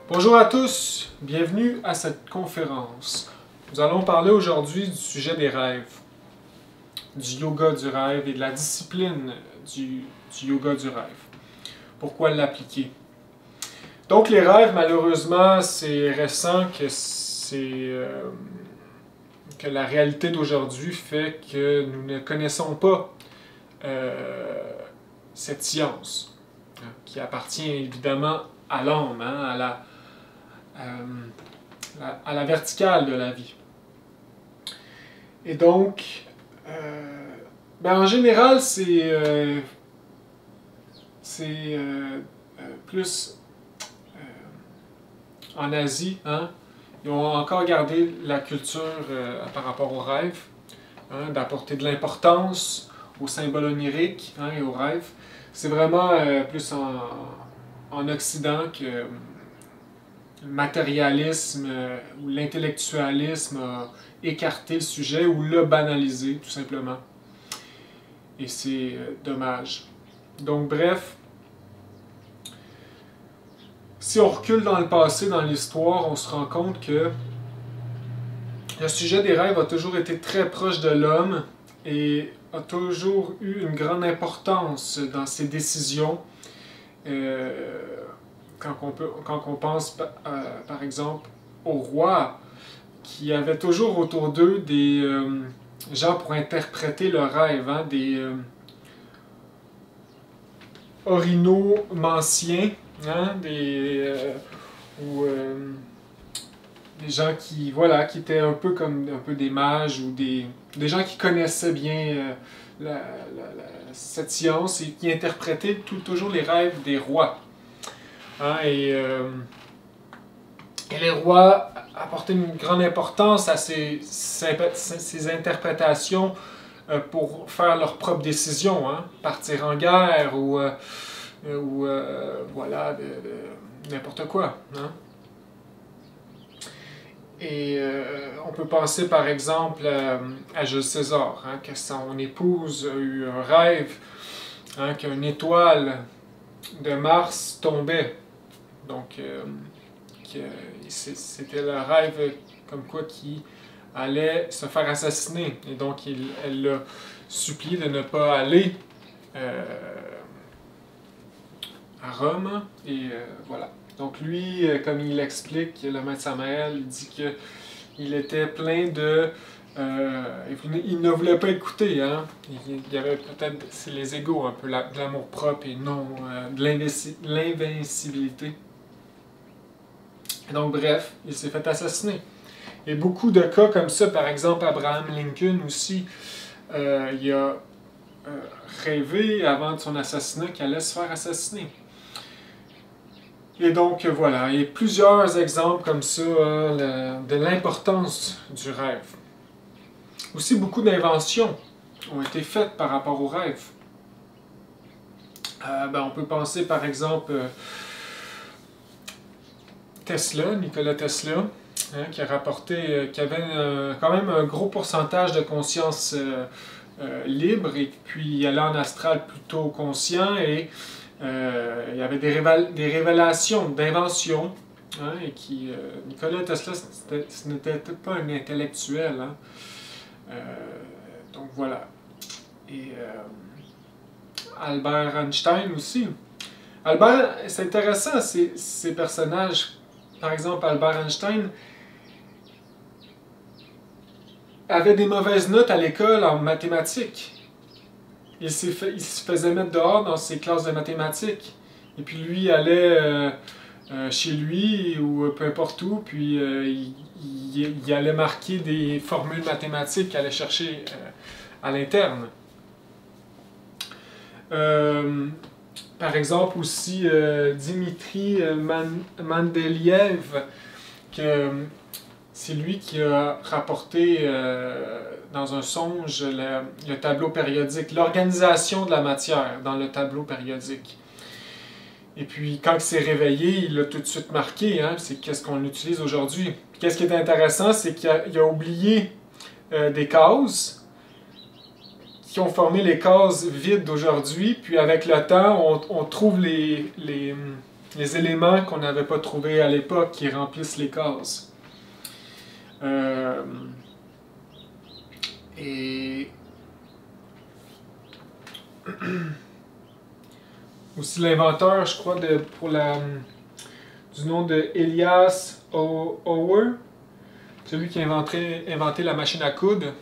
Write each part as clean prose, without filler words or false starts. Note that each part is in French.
Bonjour à tous, bienvenue à cette conférence. Nous allons parler aujourd'hui du sujet des rêves, du yoga du rêve et de la discipline du yoga du rêve. Pourquoi l'appliquer? Donc les rêves, malheureusement, c'est récent que la réalité d'aujourd'hui fait que nous ne connaissons pas cette science, qui appartient évidemment à l'âme, à la verticale de la vie. Et donc, en général, c'est plus en Asie, ils ont encore gardé la culture par rapport aux rêves, d'apporter de l'importance aux symboles oniriques et aux rêves. C'est vraiment plus en Occident que le matérialisme ou l'intellectualisme a écarté le sujet ou l'a banalisé, tout simplement. Et c'est dommage. Donc, bref, si on recule dans le passé, dans l'histoire, on se rend compte que le sujet des rêves a toujours été très proche de l'homme et a toujours eu une grande importance dans ses décisions. Quand on pense, par exemple, aux rois, qui avaient toujours autour d'eux des gens pour interpréter leurs rêves, des orinomanciens, des gens qui étaient un peu comme des mages ou des gens qui connaissaient bien cette science et qui interprétaient toujours les rêves des rois. Et les rois apportaient une grande importance à ces interprétations pour faire leurs propres décisions, partir en guerre ou n'importe quoi. Et on peut penser par exemple à Jules César, que son épouse a eu un rêve, qu'une étoile de Mars tombait. Donc, c'était le rêve comme quoi qu'il allait se faire assassiner. Et donc, elle l'a supplié de ne pas aller à Rome. Et voilà. Donc, lui, comme il l'explique, le maître Samael, il dit qu'il était plein de... il ne voulait pas écouter, Il y avait peut-être, c'est les égos un peu, de l'amour propre et non de l'invincibilité. Donc bref, il s'est fait assassiner. Et beaucoup de cas comme ça, par exemple Abraham Lincoln aussi, il a rêvé avant son assassinat qu'il allait se faire assassiner. Et donc voilà, il y a plusieurs exemples comme ça de l'importance du rêve. Aussi, beaucoup d'inventions ont été faites par rapport aux rêves. On peut penser par exemple Nikola Tesla, qui a rapporté qu'il avait quand même un gros pourcentage de conscience libre et puis il allait en astral plutôt conscient et il y avait des révélations d'inventions. Et Nikola Tesla, ce n'était pas un intellectuel. Donc voilà. Et Albert Einstein aussi. Albert, c'est intéressant, ces personnages. Par exemple, Albert Einstein avait des mauvaises notes à l'école en mathématiques. Il se faisait mettre dehors dans ses classes de mathématiques. Et puis lui allait chez lui ou peu importe où, puis il allait marquer des formules mathématiques qu'il allait chercher à l'interne. Par exemple aussi Dimitri Mendeleïev, que c'est lui qui a rapporté dans un songe le tableau périodique, l'organisation de la matière dans le tableau périodique. Et puis, quand il s'est réveillé, il l'a tout de suite marqué, hein, c'est qu'est-ce qu'on utilise aujourd'hui. Qu'est-ce qui est intéressant, c'est qu'il a oublié des cases qui ont formé les cases vides d'aujourd'hui, puis avec le temps, on trouve les éléments qu'on n'avait pas trouvés à l'époque qui remplissent les cases. Et aussi l'inventeur, je crois, du nom de Elias Howe, celui qui a inventé la machine à coudre.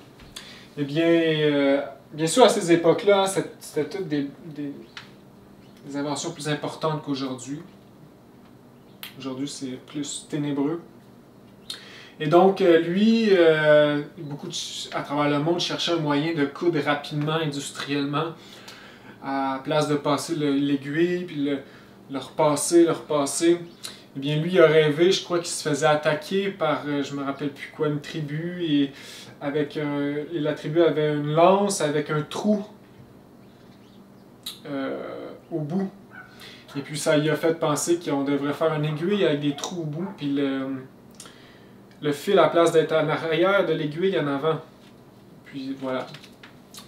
Eh bien, bien sûr, à ces époques-là, c'était toutes des inventions plus importantes qu'aujourd'hui. Aujourd'hui, c'est plus ténébreux. Et donc, lui, à travers le monde, cherchait un moyen de coudre rapidement, industriellement, à place de passer l'aiguille, puis le repasser. Eh bien, lui, il a rêvé, je crois qu'il se faisait attaquer par, je me rappelle plus quoi, une tribu, et la tribu avait une lance avec un trou au bout. Et puis, ça lui a fait penser qu'on devrait faire une aiguille avec des trous au bout, puis le fil, à la place d'être en arrière de l'aiguille, en avant. Puis voilà.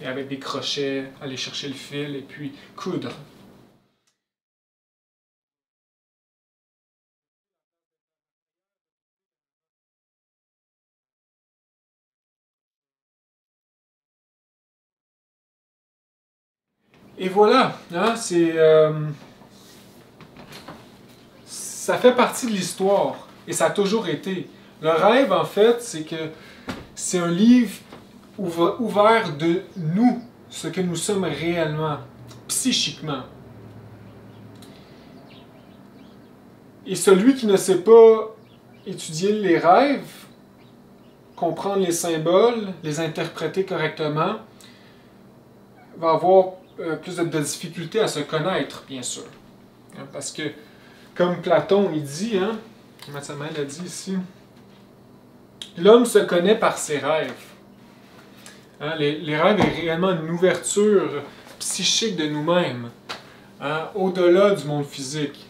Et avec des crochets, aller chercher le fil et puis coudre. Et voilà, hein, ça fait partie de l'histoire et ça a toujours été. Le rêve, en fait, c'est un livre ouvert de nous, ce que nous sommes réellement, psychiquement. Et celui qui ne sait pas étudier les rêves, comprendre les symboles, les interpréter correctement, va avoir plus de difficultés à se connaître, bien sûr. Parce que, comme Platon, il dit, hein, Matsama l'a dit ici, l'homme se connaît par ses rêves. Hein, les rêves est réellement une ouverture psychique de nous-mêmes, hein, au-delà du monde physique.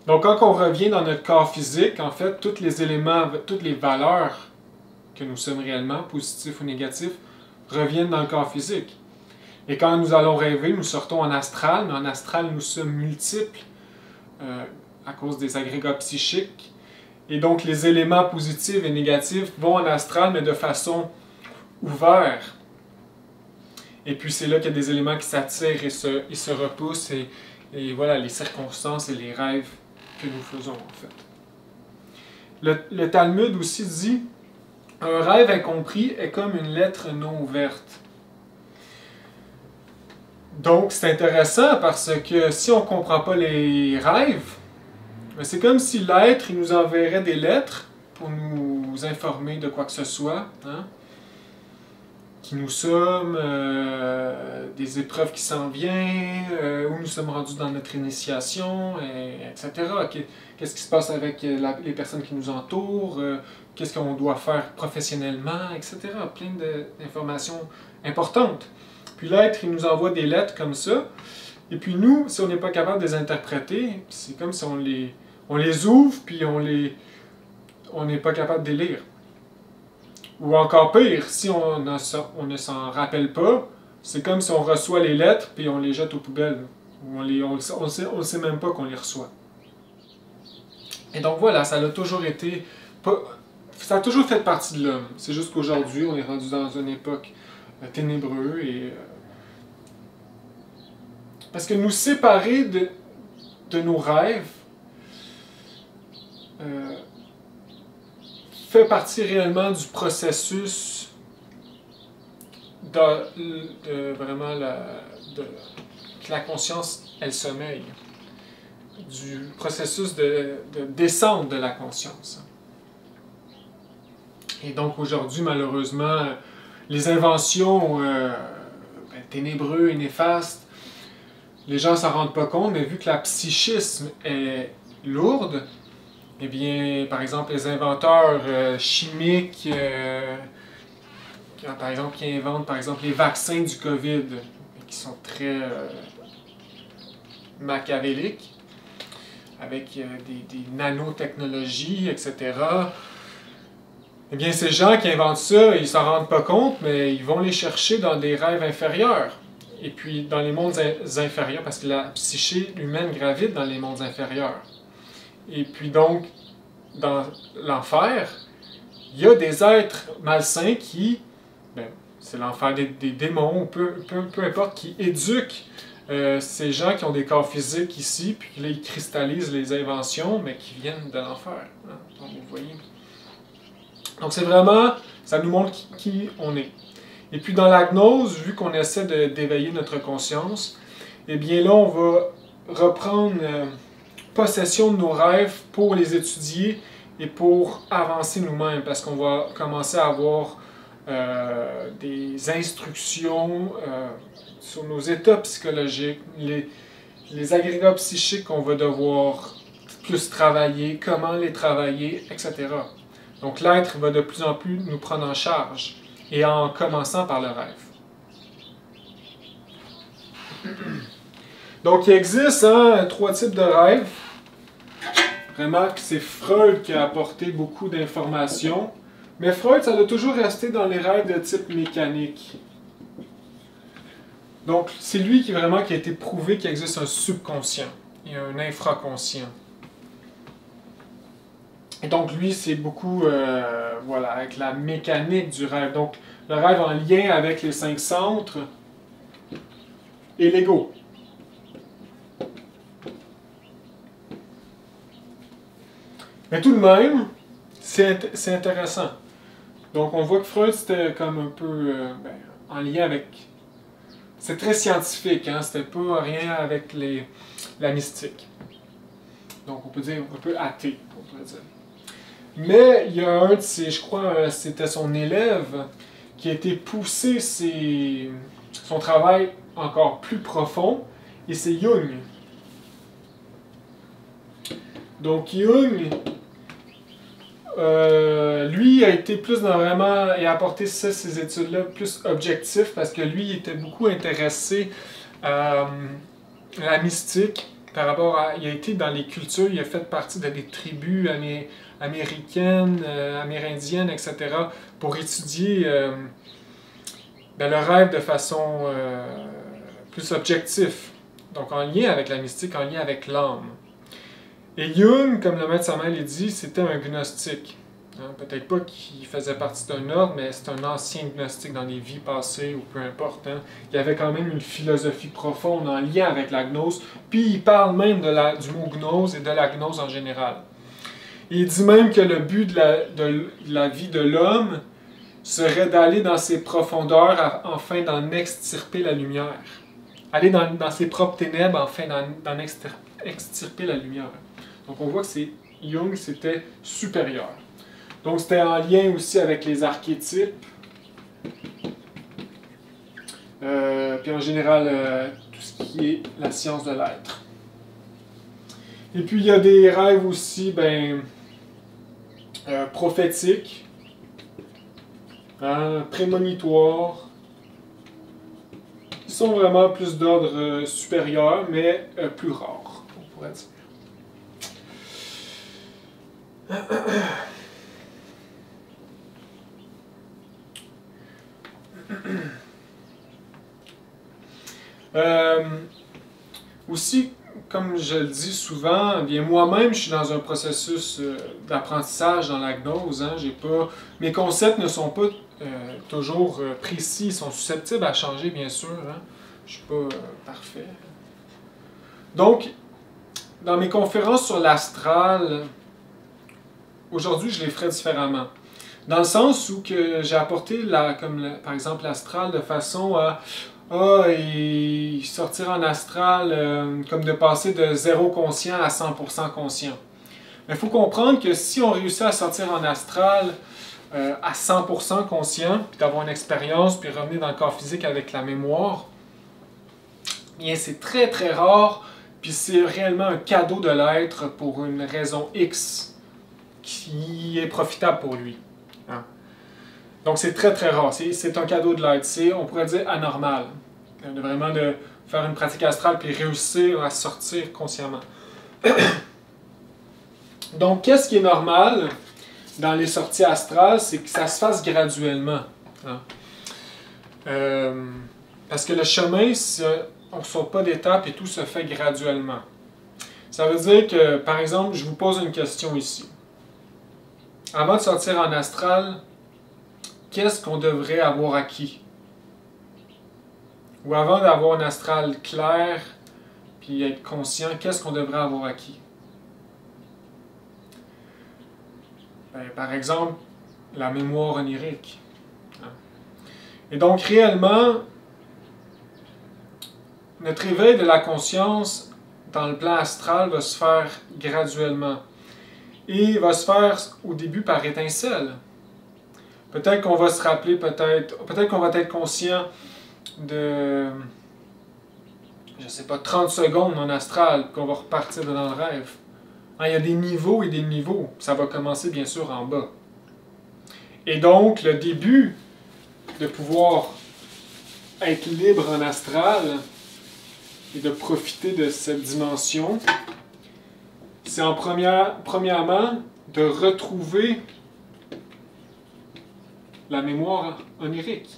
Donc, quand on revient dans notre corps physique, en fait, tous les éléments, toutes les valeurs que nous sommes réellement, positifs ou négatifs, reviennent dans le corps physique. Et quand nous allons rêver, nous sortons en astral, mais en astral, nous sommes multiples à cause des agrégats psychiques. Et donc, les éléments positifs et négatifs vont en astral, mais de façon ouverte. Et puis, c'est là qu'il y a des éléments qui s'attirent et se repoussent. Et voilà, les circonstances et les rêves que nous faisons, en fait. Le Talmud aussi dit « Un rêve incompris est comme une lettre non ouverte ». Donc, c'est intéressant parce que si on ne comprend pas les rêves, c'est comme si l'être nous enverrait des lettres pour nous informer de quoi que ce soit, hein? Qui nous sommes, des épreuves qui s'en viennent, où nous sommes rendus dans notre initiation, etc. Qu'est-ce qui se passe avec les personnes qui nous entourent, qu'est-ce qu'on doit faire professionnellement, etc. Plein d'informations importantes. Puis l'être, il nous envoie des lettres comme ça. Et puis nous, si on n'est pas capable de les interpréter, c'est comme si on les ouvre, puis on n'est pas capable de les lire. Ou encore pire, si on ne s'en rappelle pas, c'est comme si on reçoit les lettres, puis on les jette aux poubelles. Ou on ne sait même pas qu'on les reçoit. Et donc voilà, ça a toujours été... ça a toujours fait partie de l'homme. C'est juste qu'aujourd'hui, on est rendu dans une époque ténébreuse et... Parce que nous séparer de nos rêves fait partie réellement du processus vraiment que la conscience, elle sommeille. Du processus de descente de la conscience. Et donc aujourd'hui, malheureusement, les inventions ténébreuses et néfastes, les gens ne s'en rendent pas compte, mais vu que la psychisme est lourde, eh bien, par exemple, les inventeurs chimiques, par exemple, qui inventent par exemple les vaccins du COVID, qui sont très machiavéliques, avec des nanotechnologies, etc. Eh bien, ces gens qui inventent ça, ils s'en rendent pas compte, mais ils vont les chercher dans des rêves inférieurs. Et puis dans les mondes inférieurs, parce que la psyché humaine gravite dans les mondes inférieurs. Et puis donc, dans l'enfer, il y a des êtres malsains qui, ben, c'est l'enfer des démons, peu importe, qui éduquent ces gens qui ont des corps physiques ici, puis là, ils cristallisent les inventions, mais qui viennent de l'enfer. Hein, donc, vous voyez. Donc c'est vraiment, ça nous montre qui on est. Et puis dans la gnose, vu qu'on essaie d'éveiller notre conscience, eh bien là, on va reprendre possession de nos rêves pour les étudier et pour avancer nous-mêmes, parce qu'on va commencer à avoir des instructions sur nos états psychologiques, les agrégats psychiques qu'on va devoir plus travailler, comment les travailler, etc. Donc l'être va de plus en plus nous prendre en charge, et en commençant par le rêve. Donc il existe 3 types de rêves. Vraiment que c'est Freud qui a apporté beaucoup d'informations. Mais Freud, ça doit toujours rester dans les rêves de type mécanique. Donc c'est lui qui a été prouvé qu'il existe un subconscient et un infraconscient. Et donc lui, c'est beaucoup voilà, avec la mécanique du rêve. Donc le rêve en lien avec les 5 centres et l'ego. Mais tout de même, c'est intéressant. Donc on voit que Freud, c'était comme un peu en lien avec... C'est très scientifique, hein? C'était pas rien avec la mystique. Donc on peut dire un peu athée, on pourrait dire. Mais il y a un de ses, je crois, c'était son élève, qui a été poussé son travail encore plus profond, et c'est Jung. Donc Jung, lui a été plus dans vraiment, et a apporté ces études-là plus objectives, parce que lui il était beaucoup intéressé à la mystique, par rapport à, il a été dans les cultures, il a fait partie de des tribus américaines, amérindiennes, etc., pour étudier le rêve de façon plus objective. Donc en lien avec la mystique, en lien avec l'âme. Et Jung, comme le maître Samael l'a dit, c'était un gnostique. Hein, peut-être pas qu'il faisait partie d'un ordre, mais c'est un ancien gnostique dans les vies passées, ou peu importe. Hein. Il y avait quand même une philosophie profonde en lien avec la gnose, puis il parle même du mot gnose et de la gnose en général. Il dit même que le but de la vie de l'homme serait d'aller dans ses profondeurs afin d'en extirper la lumière. Aller dans ses propres ténèbres afin d'en extirper la lumière. Donc on voit que Jung, c'était supérieur. Donc c'était en lien aussi avec les archétypes. Puis en général, tout ce qui est la science de l'être. Et puis il y a des rêves aussi, prophétiques, hein, prémonitoires, qui sont vraiment plus d'ordre supérieur, mais plus rares, on pourrait dire. Aussi, comme je le dis souvent, eh bien moi-même, je suis dans un processus d'apprentissage dans la gnose. Hein, mes concepts ne sont pas toujours précis, ils sont susceptibles à changer, bien sûr. Hein, je ne suis pas parfait. Donc, dans mes conférences sur l'astral, aujourd'hui, je les ferai différemment. Dans le sens où j'ai apporté, par exemple, l'astral de façon à et sortir en astral, comme de passer de 0 conscient à 100% conscient. Mais il faut comprendre que si on réussit à sortir en astral à 100% conscient, puis d'avoir une expérience, puis revenir dans le corps physique avec la mémoire, bien c'est très très rare, puis c'est réellement un cadeau de l'être pour une raison X qui est profitable pour lui. Hein? Donc c'est très très rare, c'est un cadeau de l'être, on pourrait dire anormal. Vraiment de faire une pratique astrale puis réussir à sortir consciemment. Donc, qu'est-ce qui est normal dans les sorties astrales, c'est que ça se fasse graduellement. Hein. Parce que le chemin, on ne saute pas d'étape et tout se fait graduellement. Ça veut dire que, par exemple, je vous pose une question ici. Avant de sortir en astral, qu'est-ce qu'on devrait avoir acquis? Ou avant d'avoir un astral clair, puis être conscient, qu'est-ce qu'on devrait avoir acquis? Ben, par exemple, la mémoire onirique. Et donc, réellement, notre éveil de la conscience dans le plan astral va se faire graduellement. Et va se faire au début par étincelle. Peut-être qu'on va se rappeler, peut-être qu'on va être conscient de, je sais pas, 30 secondes en astral, qu'on va repartir dans le rêve. Hein, il y a des niveaux et des niveaux. Ça va commencer bien sûr en bas. Et donc, le début de pouvoir être libre en astral et de profiter de cette dimension, c'est premièrement de retrouver la mémoire onirique.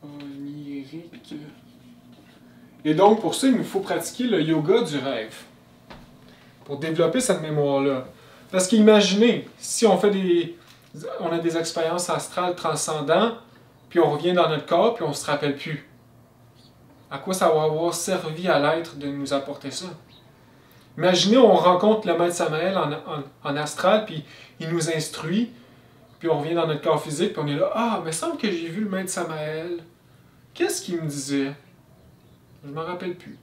Onirique. Et donc, pour ça, il nous faut pratiquer le yoga du rêve pour développer cette mémoire-là. Parce qu'imaginez, si on a des expériences astrales transcendantes, puis on revient dans notre corps, puis on ne se rappelle plus. À quoi ça va avoir servi à l'être de nous apporter ça? Imaginez, on rencontre le maître Samael en astral, puis il nous instruit, puis on revient dans notre corps physique, puis on est là, ah, mais il semble que j'ai vu le maître Samael. Qu'est-ce qu'il me disait? Je ne m'en rappelle plus.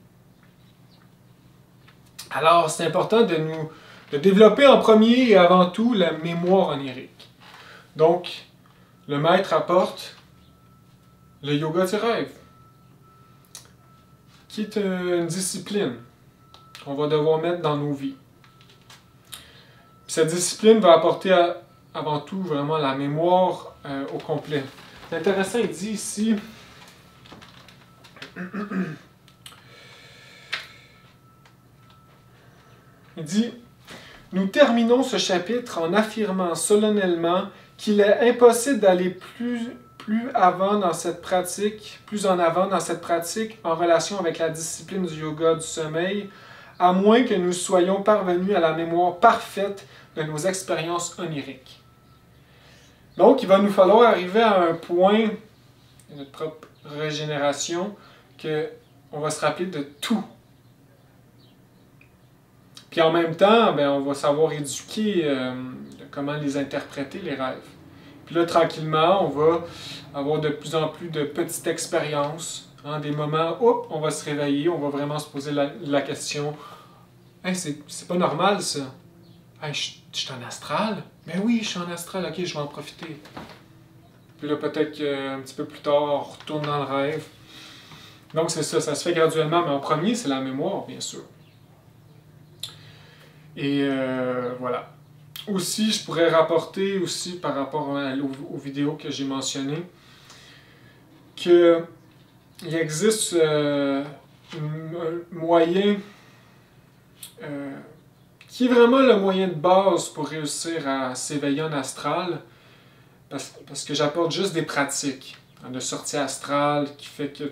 Alors, c'est important de développer en premier et avant tout la mémoire onirique. Donc, le maître apporte le yoga du rêve, qui est une discipline qu'on va devoir mettre dans nos vies. Cette discipline va apporter avant tout vraiment la mémoire au complet. C'est intéressant, il dit ici, il dit, nous terminons ce chapitre en affirmant solennellement qu'il est impossible d'aller plus avant dans cette pratique, plus en avant dans cette pratique en relation avec la discipline du yoga du sommeil, à moins que nous soyons parvenus à la mémoire parfaite de nos expériences oniriques. Donc, il va nous falloir arriver à un point de notre propre régénération qu'on va se rappeler de tout. Puis en même temps, on va savoir éduquer de comment les interpréter, les rêves. Puis là, tranquillement, on va avoir de plus en plus de petites expériences, hein, des moments où on va se réveiller, on va vraiment se poser la question « Hey, c'est pas normal ça. Hey, je suis en astral? Ben oui, je suis en astral, ok, je vais en profiter. » Puis là, peut-être qu'un petit peu plus tard, on retourne dans le rêve. Donc c'est ça se fait graduellement, mais en premier, c'est la mémoire, bien sûr. Et voilà. Aussi, je pourrais rapporter aussi par rapport aux vidéos que j'ai mentionnées qu'il existe un moyen qui est vraiment le moyen de base pour réussir à s'éveiller en astral, parce que j'apporte juste des pratiques de sortie astrale qui fait que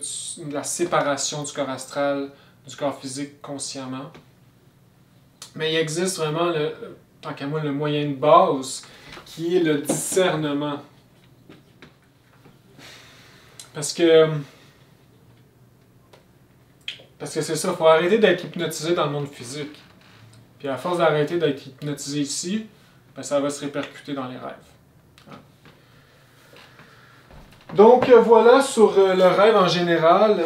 la séparation du corps astral du corps physique consciemment. Mais il existe vraiment, tant qu'à moi, le moyen de base, qui est le discernement. Parce que c'est ça, il faut arrêter d'être hypnotisé dans le monde physique. Puis à force d'arrêter d'être hypnotisé ici, ça va se répercuter dans les rêves. Donc voilà sur le rêve en général.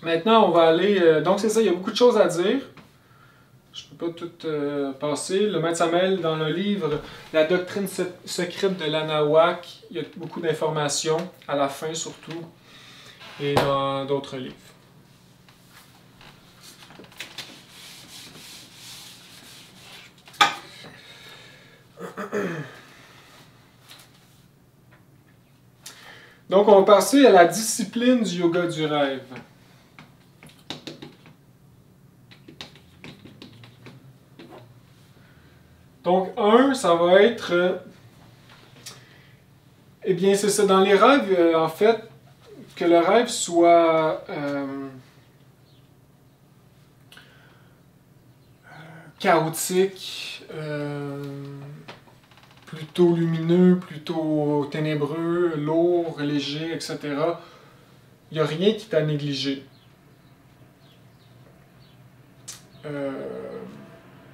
Maintenant, on va aller... donc c'est ça, il y a beaucoup de choses à dire. Je ne peux pas tout passer. Le maître Samael, dans le livre « La doctrine secrète de l'Anahuac », il y a beaucoup d'informations, à la fin surtout, et dans d'autres livres. Donc, on va passer à la discipline du yoga du rêve. Donc, un, ça va être... eh bien, c'est ça. Dans les rêves, en fait, que le rêve soit chaotique, plutôt lumineux, plutôt ténébreux, lourd, léger, etc. Il n'y a rien qui est à négliger.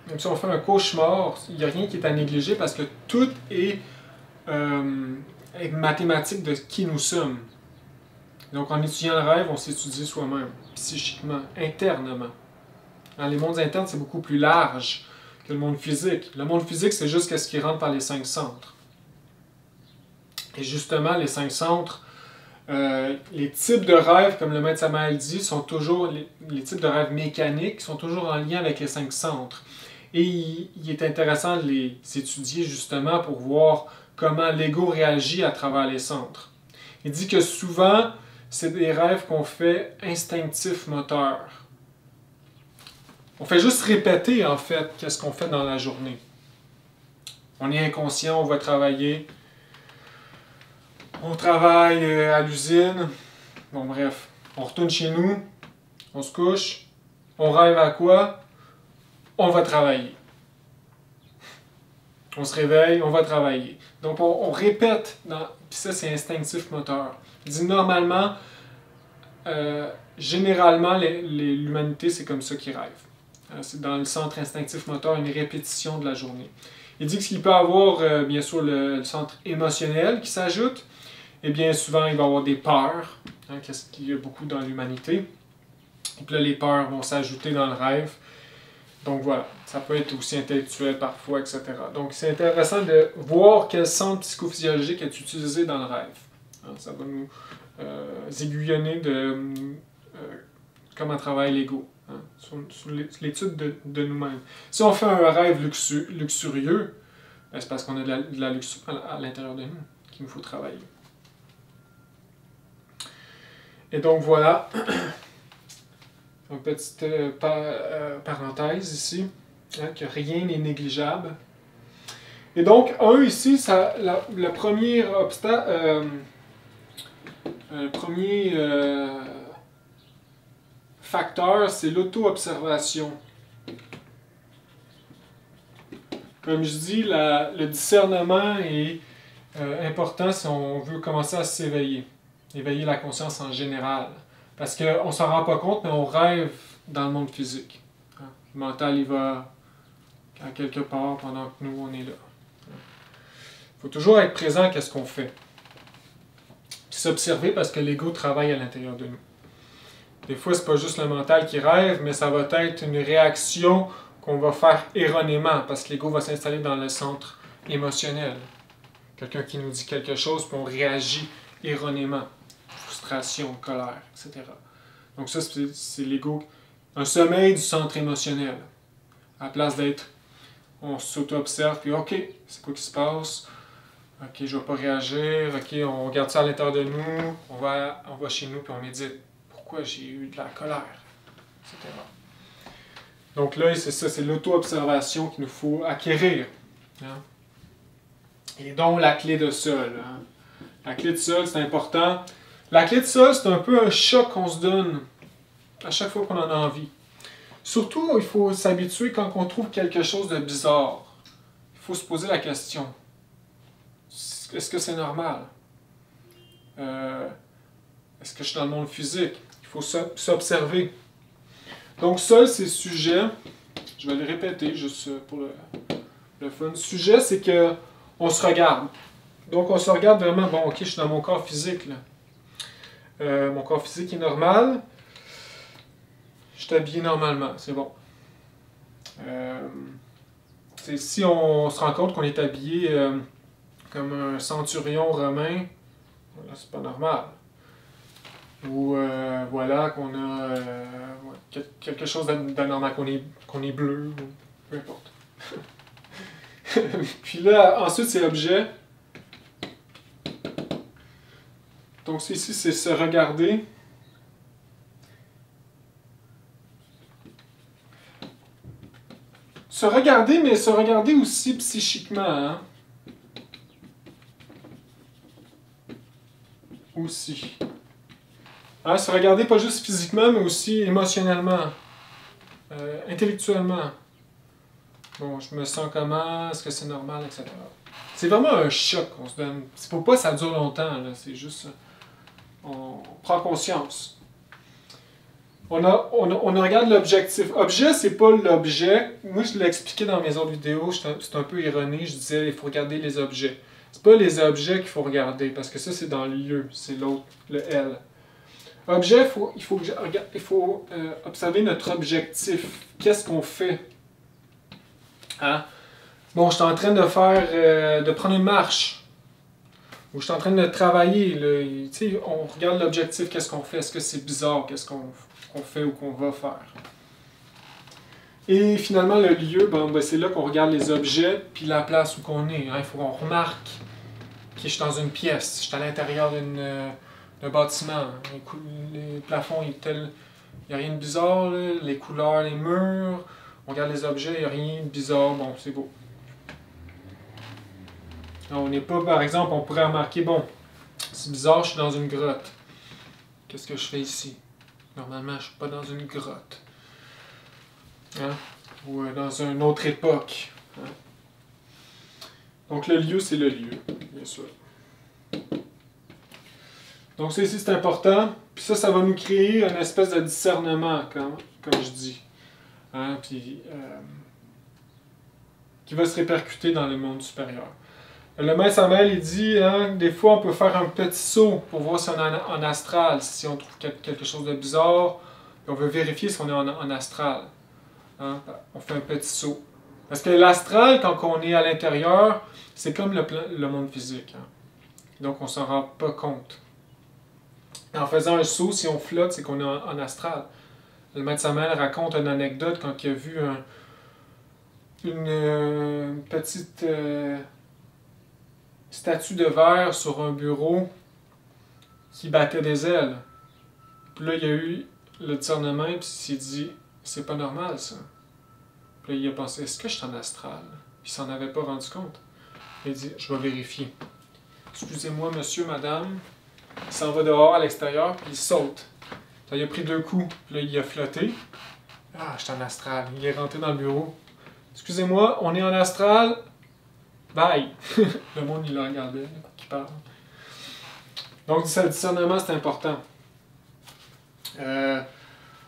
Même si on fait un cauchemar, il n'y a rien qui est à négliger parce que tout est mathématique de qui nous sommes. Donc en étudiant le rêve, on s'étudie soi-même, psychiquement, internement. Dans les mondes internes, c'est beaucoup plus large que le monde physique. Le monde physique, c'est juste ce qui rentre par les 5 centres. Et justement, les 5 centres, les types de rêves, comme le maître Samael dit, sont toujours, les types de rêves mécaniques sont toujours en lien avec les 5 centres. Et il est intéressant de les étudier justement pour voir comment l'ego réagit à travers les centres. Il dit que souvent, c'est des rêves qu'on fait instinctifs moteurs. On fait juste répéter, en fait, qu'est-ce qu'on fait dans la journée. On est inconscient, on va travailler. On travaille à l'usine. Bon, bref. On retourne chez nous. On se couche. On rêve à quoi? On va travailler. On se réveille, on va travailler. Donc, on répète. Puis ça, c'est instinctif moteur. Il dit normalement, généralement, l'humanité, c'est comme ça qu'ils rêvent. C'est dans le centre instinctif moteur, une répétition de la journée. Il dit qu'il peut y avoir, bien sûr, le centre émotionnel qui s'ajoute. Et bien souvent, il va y avoir des peurs, qu'est-ce qu'il y a beaucoup dans l'humanité. Et puis là, les peurs vont s'ajouter dans le rêve. Donc voilà, ça peut être aussi intellectuel parfois, etc. Donc c'est intéressant de voir quel centre psychophysiologique est utilisé dans le rêve. Ça va nous aiguillonner de comment travaille l'ego, sur l'étude de nous-mêmes. Si on fait un rêve luxurieux, c'est parce qu'on a de la luxure à l'intérieur de nous qu'il nous faut travailler. Et donc voilà, une petite parenthèse ici, que rien n'est négligeable. Et donc, ici, le premier obstacle, le premier facteur, c'est l'auto-observation. Comme je dis, le discernement est important si on veut commencer à s'éveiller. Éveiller la conscience en général. Parce qu'on ne s'en rend pas compte, mais on rêve dans le monde physique. Le mental, il va à quelque part pendant que nous, on est là. Il faut toujours être présent à ce qu'on fait. Puis s'observer parce que l'ego travaille à l'intérieur de nous. Des fois, ce n'est pas juste le mental qui rêve, mais ça va être une réaction qu'on va faire erronément parce que l'ego va s'installer dans le centre émotionnel. Quelqu'un qui nous dit quelque chose, puis on réagit erronément. Frustration, colère, etc. Donc ça, c'est l'ego. Un sommeil du centre émotionnel. À la place d'être, on s'auto-observe, puis OK, c'est quoi qui se passe? OK, je ne vais pas réagir. OK, on garde ça à l'intérieur de nous. On va chez nous, puis on médite. Pourquoi j'ai eu de la colère? Etc. Donc là, c'est ça, c'est l'auto-observation qu'il nous faut acquérir. Et donc, la clé de sol. La clé de sol, c'est important. La clé de sol, c'est un peu un choc qu'on se donne à chaque fois qu'on en a envie. Surtout, il faut s'habituer quand on trouve quelque chose de bizarre. Il faut se poser la question. Est-ce que c'est normal? Est-ce que je suis dans le monde physique? Il faut s'observer. Donc ça, c'est sujet. Je vais le répéter juste pour le fun. Sujet, c'est que on se regarde. Donc on se regarde vraiment, bon, ok, je suis dans mon corps physique, là. Mon corps physique est normal. Je suis habillé normalement, c'est bon. Si on se rend compte qu'on est habillé comme un centurion romain, là, c'est pas normal. Ou voilà, qu'on a quelque chose d'anormal, qu'on est bleu, ou peu importe. Puis là, ensuite, c'est l'objet. Donc ici, c'est se regarder. se regarder, mais se regarder aussi psychiquement. Hein? Aussi. Hein, se regarder pas juste physiquement, mais aussi émotionnellement, intellectuellement. Bon, je me sens comment, est-ce que c'est normal, etc. C'est vraiment un choc qu'on se donne. C'est pour pas que ça dure longtemps, là. C'est juste... On prend conscience. On regarde l'objectif. Objet, c'est pas l'objet. Moi, je l'ai expliqué dans mes autres vidéos, c'est un peu ironique. Je disais, il faut regarder les objets. C'est pas les objets qu'il faut regarder, parce que ça, c'est dans le lieu. C'est l'autre, le L. Objet, il faut observer notre objectif. Qu'est-ce qu'on fait? Hein? Bon, je suis en train de prendre une marche. Ou je suis en train de travailler. On regarde l'objectif, qu'est-ce qu'on fait? Est-ce que c'est bizarre? Qu'est-ce qu'on fait ou qu'on va faire? Et finalement, le lieu, c'est là qu'on regarde les objets puis la place où qu'on est. Hein? Il faut qu'on remarque que je suis dans une pièce. Je suis à l'intérieur d'un bâtiment. Les plafonds, il n'y a rien de bizarre. Là. Les couleurs, les murs. On regarde les objets, il n'y a rien de bizarre. Bon, c'est beau. On n'est pas, par exemple, on pourrait remarquer, bon, c'est bizarre, je suis dans une grotte. Qu'est-ce que je fais ici? Normalement, je ne suis pas dans une grotte. Hein? Ou dans une autre époque. Hein? Donc, le lieu, c'est le lieu, bien sûr. Donc, ça ici, c'est important. Puis ça va nous créer une espèce de discernement, comme je dis. Hein? Puis, qui va se répercuter dans le monde supérieur. Le maître Samuel, il dit, hein, des fois, on peut faire un petit saut pour voir si on est en astral, si on trouve quelque chose de bizarre, et on veut vérifier si on est en astral. Hein, on fait un petit saut. Parce que l'astral, quand on est à l'intérieur, c'est comme le monde physique. Hein. Donc, on ne s'en rend pas compte. En faisant un saut, si on flotte, c'est qu'on est en astral. Le maître Samuel raconte une anecdote quand il a vu une petite... statue de verre sur un bureau qui battait des ailes. Puis là, il y a eu le discernement, puis il s'est dit, c'est pas normal ça. Puis là, il a pensé, est-ce que je suis en astral? Puis il s'en avait pas rendu compte. Il a dit, je vais vérifier. Excusez-moi, monsieur, madame. Il s'en va dehors à l'extérieur, puis il saute. Ça, il a pris 2 coups, puis là, il a flotté. Ah, je suis en astral. Il est rentré dans le bureau. Excusez-moi, on est en astral. Bye! Le monde, il le regardait, qui parle. Donc, le discernement, c'est important.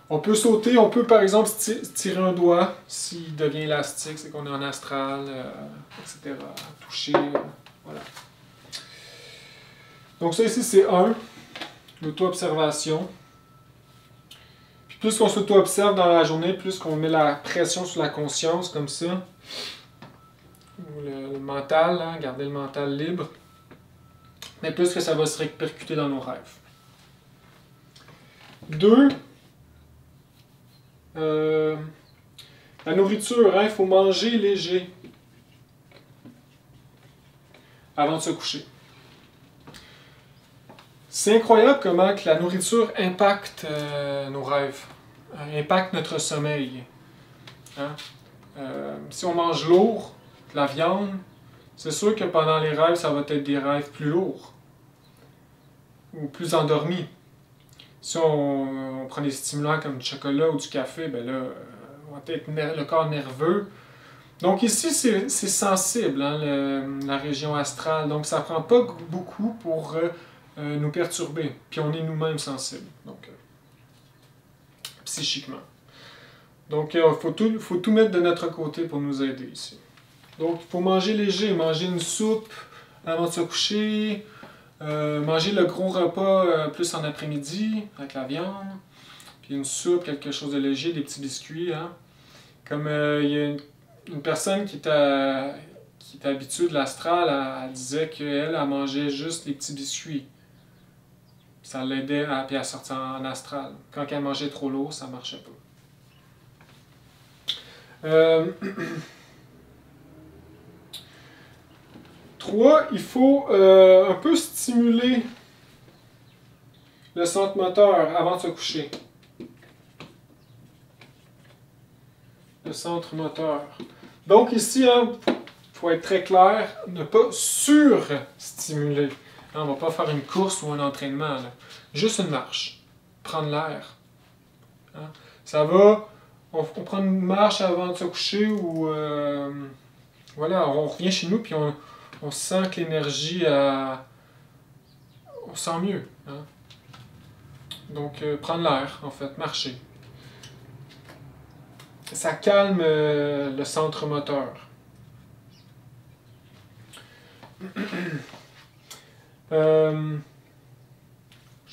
On peut sauter, on peut par exemple tirer un doigt s'il devient élastique, c'est qu'on est en astral, etc. Toucher, voilà. Donc, ça ici, c'est 1, l'auto-observation. Puis, plus qu'on s'auto-observe dans la journée, plus qu'on met la pression sur la conscience, comme ça. Ou le mental, hein, garder le mental libre, mais plus que ça va se répercuter dans nos rêves. 2, la nourriture, hein, il faut manger léger avant de se coucher. C'est incroyable comment que la nourriture impacte nos rêves, impacte notre sommeil. Hein? Si on mange lourd, de la viande, c'est sûr que pendant les rêves, ça va être des rêves plus lourds ou plus endormis. Si on prend des stimulants comme du chocolat ou du café, ben là, on va être le corps nerveux. Donc ici, c'est sensible, hein, la région astrale. Donc ça ne prend pas beaucoup pour nous perturber. Puis on est nous-mêmes sensibles, donc psychiquement. Donc il faut tout mettre de notre côté pour nous aider ici. Donc, il faut manger léger, manger une soupe avant de se coucher, manger le gros repas plus en après-midi, avec la viande, puis une soupe, quelque chose de léger, des petits biscuits. Hein. Comme il y a une personne qui était habituée de l'astral, elle disait qu'elle mangeait juste les petits biscuits. Ça l'aidait à sortir en astral. Quand elle mangeait trop lourd, ça ne marchait pas. 3, il faut un peu stimuler le centre moteur avant de se coucher. le centre moteur. Donc ici, il faut être très clair, ne pas surstimuler. On ne va pas faire une course ou un entraînement. Là. Juste une marche. Prendre l'air. Hein. Ça va, on prend une marche avant de se coucher ou voilà, on revient chez nous puis on sent que l'énergie, on sent mieux. Hein. Donc prendre l'air, en fait, marcher. Ça calme le centre moteur. Je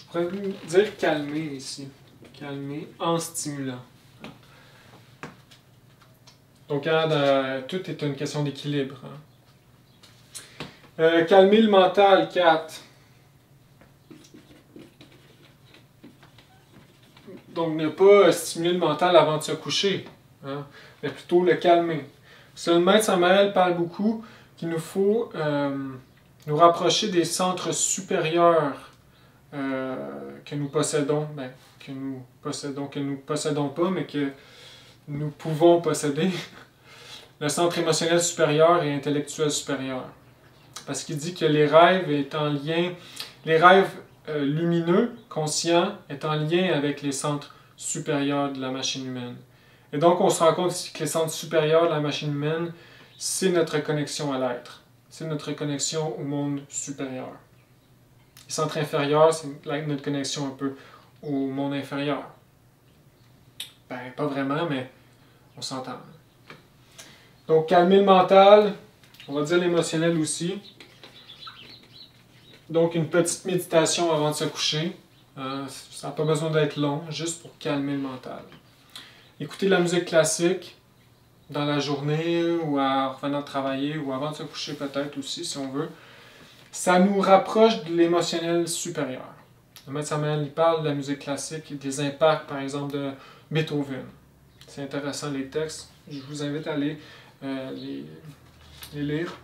pourrais dire calmer ici. Calmer en stimulant. Donc, tout est une question d'équilibre. Hein. Calmer le mental, 4. Donc, ne pas stimuler le mental avant de se coucher, hein, mais plutôt le calmer. C'est le maître Samael parle beaucoup qu'il nous faut nous rapprocher des centres supérieurs que nous possédons, que nous possédons pas, mais que nous pouvons posséder. Le centre émotionnel supérieur et intellectuel supérieur. Parce qu'il dit que les rêves est en lien, les rêves lumineux, conscients, est en lien avec les centres supérieurs de la machine humaine. Et donc on se rend compte ici que les centres supérieurs de la machine humaine, c'est notre connexion à l'être. C'est notre connexion au monde supérieur. Les centres inférieurs, c'est notre connexion un peu au monde inférieur. Ben, pas vraiment, mais on s'entend. Donc, calmer le mental, on va dire l'émotionnel aussi. Donc, une petite méditation avant de se coucher. Ça n'a pas besoin d'être long, juste pour calmer le mental. Écouter de la musique classique dans la journée ou en revenant de travailler ou avant de se coucher peut-être aussi, si on veut. Ça nous rapproche de l'émotionnel supérieur. Le maître Samael, il parle de la musique classique et des impacts, par exemple, de Beethoven. C'est intéressant les textes. Je vous invite à aller les lire.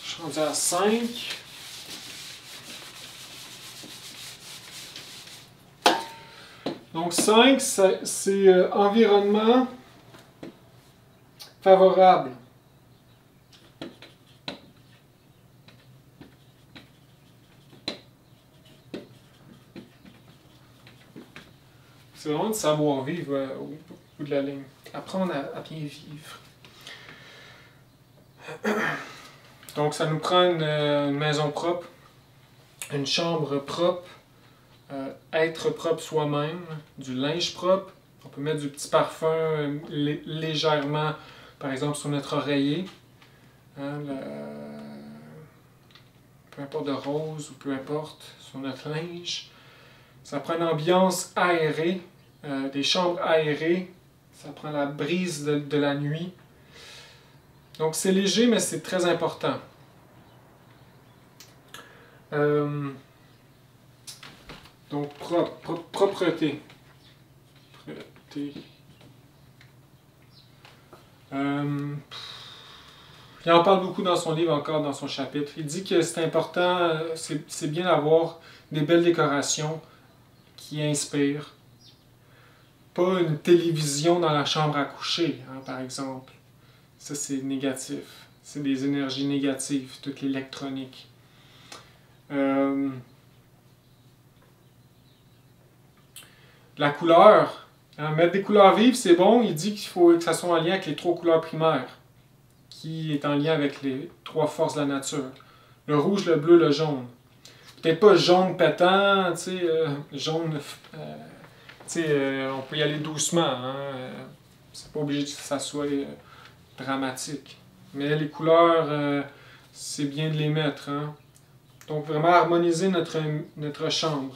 Je suis rendu à 5. Donc 5, c'est environnement favorable. C'est vraiment de savoir-vivre au bout de la ligne. Apprendre à bien vivre. Donc ça nous prend une maison propre, une chambre propre, être propre soi-même, du linge propre. On peut mettre du petit parfum légèrement, par exemple, sur notre oreiller. Hein, peu importe de rose ou peu importe, sur notre linge. Ça prend une ambiance aérée, des chambres aérées. Ça prend la brise de la nuit. Donc c'est léger, mais c'est très important. Donc propreté. Il en parle beaucoup dans son livre, encore dans son chapitre. Il dit que c'est important, c'est bien d'avoir des belles décorations qui inspirent. Pas une télévision dans la chambre à coucher, hein, par exemple. Ça, c'est négatif. C'est des énergies négatives, toute l'électronique. La couleur. Hein, mettre des couleurs vives, c'est bon. Il dit qu'il faut que ça soit en lien avec les 3 couleurs primaires, qui est en lien avec les 3 forces de la nature. Le rouge, le bleu, le jaune. Peut-être pas jaune pétant, tu sais, jaune... on peut y aller doucement. Hein, c'est pas obligé que ça soit dramatique. Mais les couleurs, c'est bien de les mettre. Hein. Donc vraiment harmoniser notre chambre.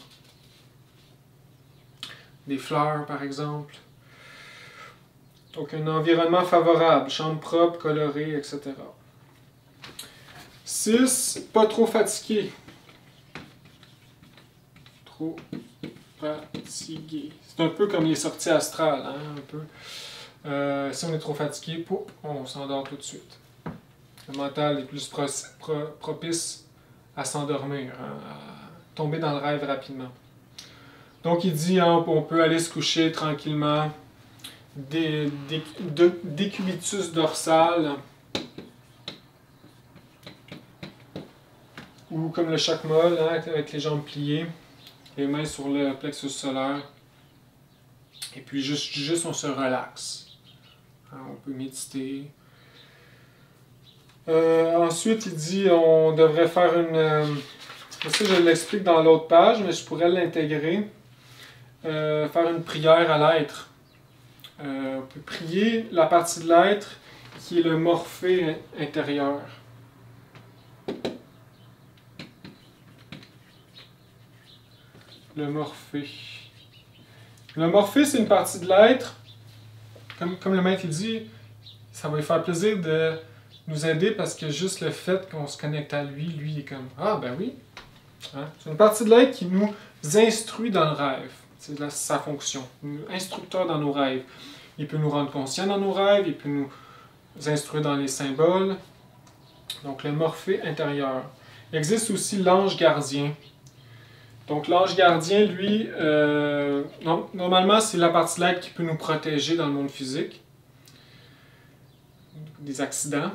Des fleurs, par exemple. Donc un environnement favorable, chambre propre, colorée, etc. 6. Pas trop fatigué. Trop fatigué. C'est un peu comme les sorties astrales, hein, un peu. Si on est trop fatigué, pouf, on s'endort tout de suite. Le mental est plus propice à s'endormir, hein, à tomber dans le rêve rapidement. Donc il dit, hein, on peut aller se coucher tranquillement, décubitus dorsal, ou comme le chakmol, hein, avec les jambes pliées, les mains sur le plexus solaire, et puis juste on se relaxe. Hein, on peut méditer. Ensuite, il dit on devrait faire une... ça, je l'explique dans l'autre page, mais je pourrais l'intégrer. Faire une prière à l'être. On peut prier la partie de l'être qui est le morphée intérieur. Le morphée. Le morphée, c'est une partie de l'être. Comme le maître dit, ça va lui faire plaisir de nous aider parce que juste le fait qu'on se connecte à lui, il est comme « Ah, ben oui! Hein? » C'est une partie de l'être qui nous instruit dans le rêve. C'est sa fonction. Instructeur dans nos rêves. Il peut nous rendre conscients dans nos rêves, il peut nous instruire dans les symboles. Donc le morphée intérieur. Il existe aussi l'ange gardien. Donc l'ange gardien, lui, normalement c'est la partie de l'être qui peut nous protéger dans le monde physique des accidents.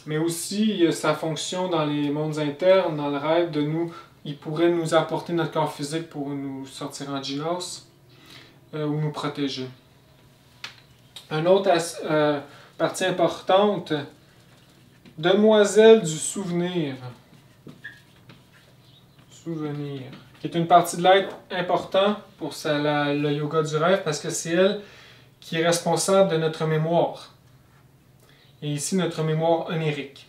Mais aussi, il y a sa fonction dans les mondes internes, dans le rêve, il pourrait nous apporter notre corps physique pour nous sortir en gymnase ou nous protéger. Une autre partie importante, demoiselle du souvenir. Souvenir. Qui est une partie de l'être importante pour le yoga du rêve parce que c'est elle qui est responsable de notre mémoire. Et ici, notre mémoire onirique.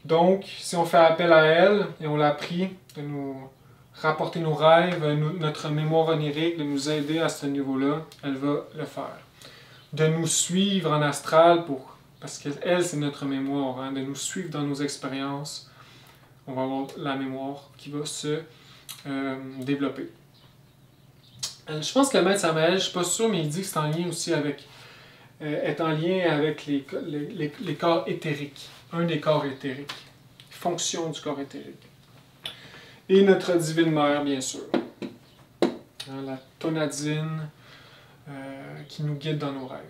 Donc, si on fait appel à elle et on la prie de nous rapporter nos rêves, notre mémoire onirique, de nous aider à ce niveau-là, elle va le faire. De nous suivre en astral, parce qu'elle, c'est notre mémoire, hein, de nous suivre dans nos expériences. On va avoir la mémoire qui va se développer. Je pense que le maître Samael, je ne suis pas sûr, mais il dit que c'est en lien aussi avec... est en lien avec les corps éthériques. Un des corps éthériques. Fonction du corps éthérique. Et notre divine mère, bien sûr. Hein, la tonadine qui nous guide dans nos rêves.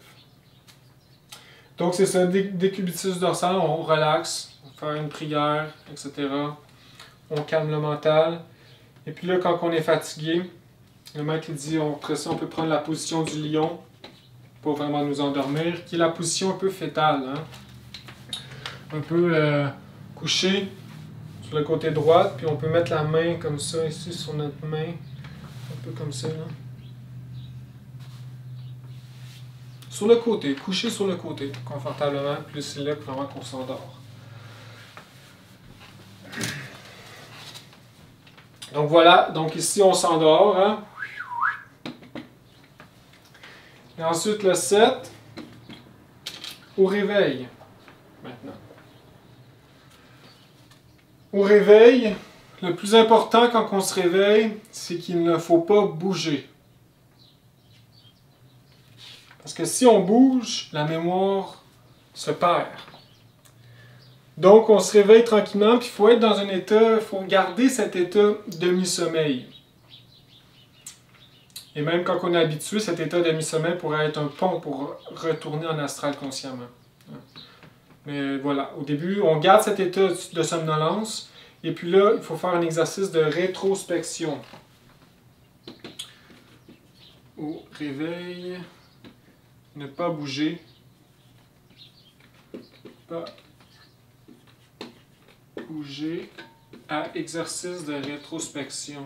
Donc c'est ça, décubitus dorsal, on relaxe, on fait une prière, etc. On calme le mental. Et puis là, quand on est fatigué, le maître dit, après ça, on peut prendre la position du lion pour vraiment nous endormir, qui est la position un peu fétale. Hein? Un peu couché sur le côté droit, puis on peut mettre la main comme ça, ici, sur notre main, un peu comme ça. Là. Sur le côté, couché sur le côté, confortablement, puis c'est là vraiment qu'on s'endort. Donc voilà, donc ici on s'endort. Hein? Et ensuite le 7, au réveil, maintenant. Au réveil, le plus important quand on se réveille, c'est qu'il ne faut pas bouger. Parce que si on bouge, la mémoire se perd. Donc on se réveille tranquillement, puis il faut être dans un état, il faut garder cet état demi-sommeil. Et même quand on est habitué, cet état demi-sommeil pourrait être un pont pour retourner en astral consciemment. Mais voilà, au début, on garde cet état de somnolence, et puis là, il faut faire un exercice de rétrospection. Au réveil, ne pas bouger. Pas bouger à exercice de rétrospection.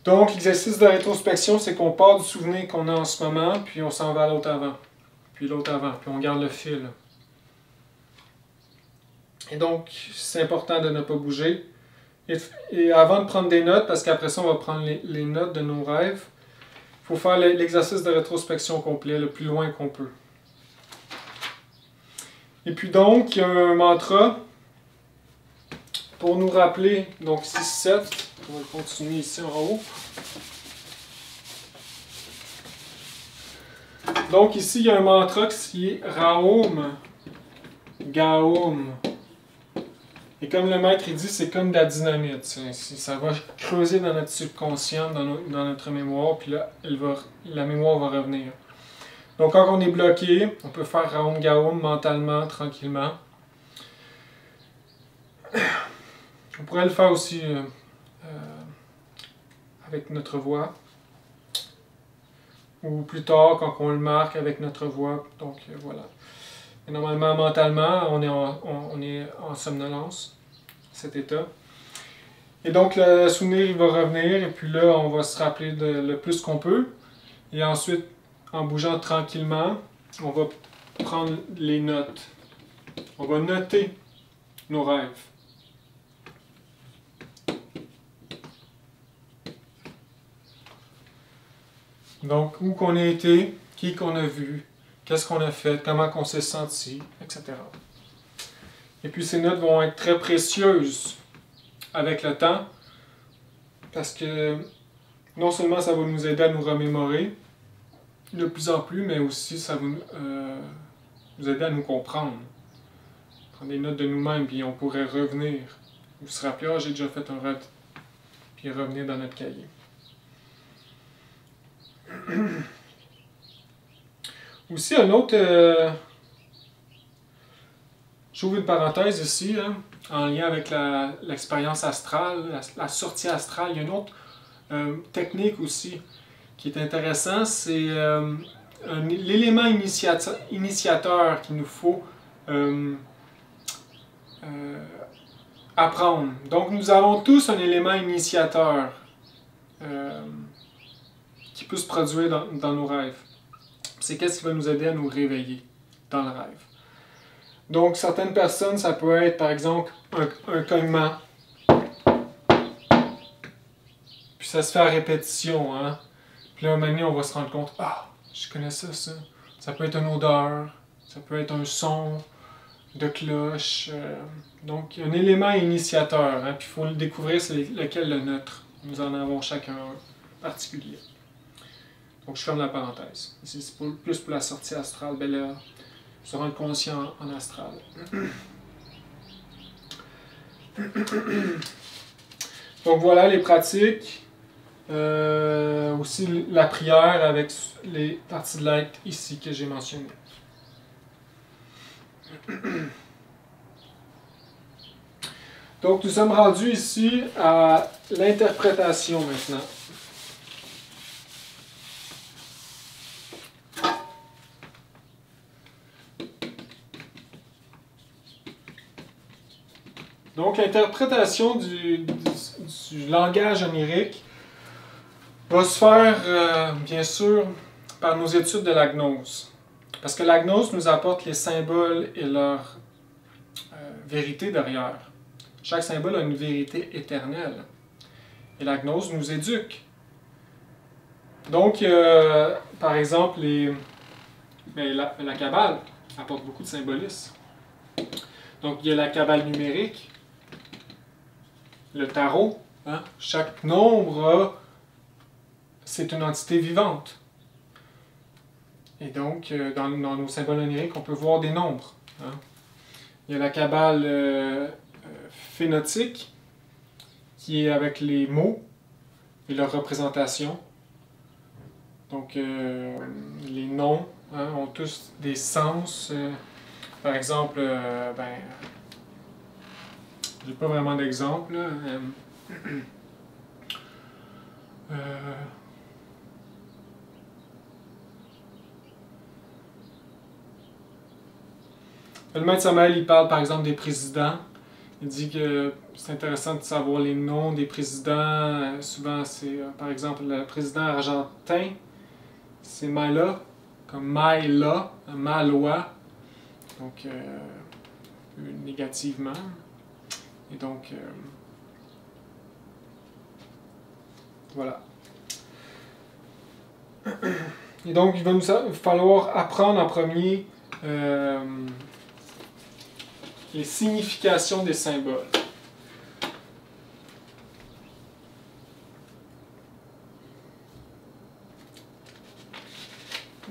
Donc, l'exercice de rétrospection, c'est qu'on part du souvenir qu'on a en ce moment, puis on s'en va à l'autre avant, puis l'autre avant, puis on garde le fil. Et donc, c'est important de ne pas bouger. Et avant de prendre des notes, parce qu'après ça, on va prendre les notes de nos rêves, il faut faire l'exercice de rétrospection complet, le plus loin qu'on peut. Et puis donc, il y a un mantra pour nous rappeler, donc 6-7, on va continuer ici en haut. Donc ici, il y a un mantra qui est Raum, Gaum. Et comme le maître il dit, c'est comme de la dynamite. Ça va creuser dans notre subconscient, dans notre mémoire, puis là, la mémoire va revenir. Donc quand on est bloqué, on peut faire Raum Gaum mentalement, tranquillement. On pourrait le faire aussi avec notre voix. Ou plus tard, quand on le marque avec notre voix. Donc voilà. Et normalement, mentalement, on est en somnolence, cet état. Et donc, le souvenir, il va revenir, et puis là, on va se rappeler le plus qu'on peut. Et ensuite, en bougeant tranquillement, on va prendre les notes. On va noter nos rêves. Donc, où qu'on a été, qui qu'on a vu, qu'est-ce qu'on a fait, comment qu'on s'est senti, etc. Et puis ces notes vont être très précieuses avec le temps, parce que non seulement ça va nous aider à nous remémorer de plus en plus, mais aussi ça va nous aider à nous comprendre. Prendre des notes de nous-mêmes, puis on pourrait revenir, ou se rappeler, ah, j'ai déjà fait un rêve, puis revenir dans notre cahier. Aussi, un autre... j'ouvre une parenthèse ici, hein, en lien avec l'expérience astrale, la sortie astrale. Il y a une autre technique aussi qui est intéressant, c'est l'élément initiateur qu'il nous faut apprendre. Donc, nous avons tous un élément initiateur qui peut se produire dans nos rêves. C'est qu'est-ce qui va nous aider à nous réveiller dans le rêve. Donc, certaines personnes, ça peut être, par exemple, un cognement. Puis ça se fait à répétition, hein. Puis là, un moment donné, on va se rendre compte, ah, je connais ça. Ça peut être une odeur, ça peut être un son de cloche. Donc, un élément initiateur, hein. Puis il faut le découvrir, c'est lequel le nôtre. Nous en avons chacun un particulier. Donc, je ferme la parenthèse. Ici, c'est plus pour la sortie astrale. Ben là, se rendre conscient en astral. Donc, voilà les pratiques. Aussi la prière avec les parties de l'être ici que j'ai mentionnées. Donc, nous sommes rendus ici à l'interprétation maintenant. Donc, l'interprétation du langage onirique va se faire, bien sûr, par nos études de la gnose. Parce que la gnose nous apporte les symboles et leur vérité derrière. Chaque symbole a une vérité éternelle. Et la gnose nous éduque. Donc, par exemple, la Kabbale apporte beaucoup de symbolisme. Donc, il y a la Kabbale numérique, le tarot. Hein? Chaque nombre, c'est une entité vivante. Et donc, dans nos symboles oniriques, on peut voir des nombres. Hein? Il y a la Kabbale phénotique, qui est avec les mots et leurs représentations. Donc, les noms ont tous des sens. Par exemple, j'ai pas vraiment d'exemple. Le maître Samael, il parle par exemple des présidents. Il dit que c'est intéressant de savoir les noms des présidents. Souvent, c'est par exemple le président argentin, c'est Maila, comme Maila, Malois, donc négativement. Et donc, voilà. Et donc, il va nous falloir apprendre en premier les significations des symboles.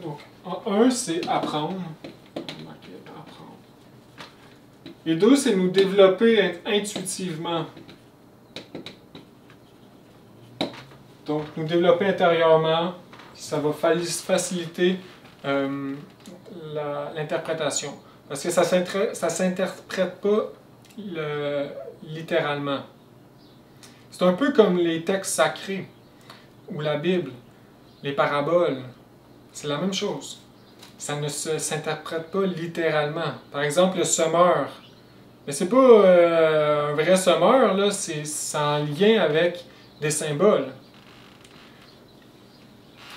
Donc, en 1, c'est apprendre. Apprendre. Et 2, c'est nous développer intuitivement. Donc, nous développer intérieurement, ça va faciliter l'interprétation. Parce que ça ne s'interprète pas littéralement. C'est un peu comme les textes sacrés, ou la Bible, les paraboles. C'est la même chose. Ça ne s'interprète pas littéralement. Par exemple, le semeur. Mais c'est pas un vrai semeur, là, c'est en lien avec des symboles.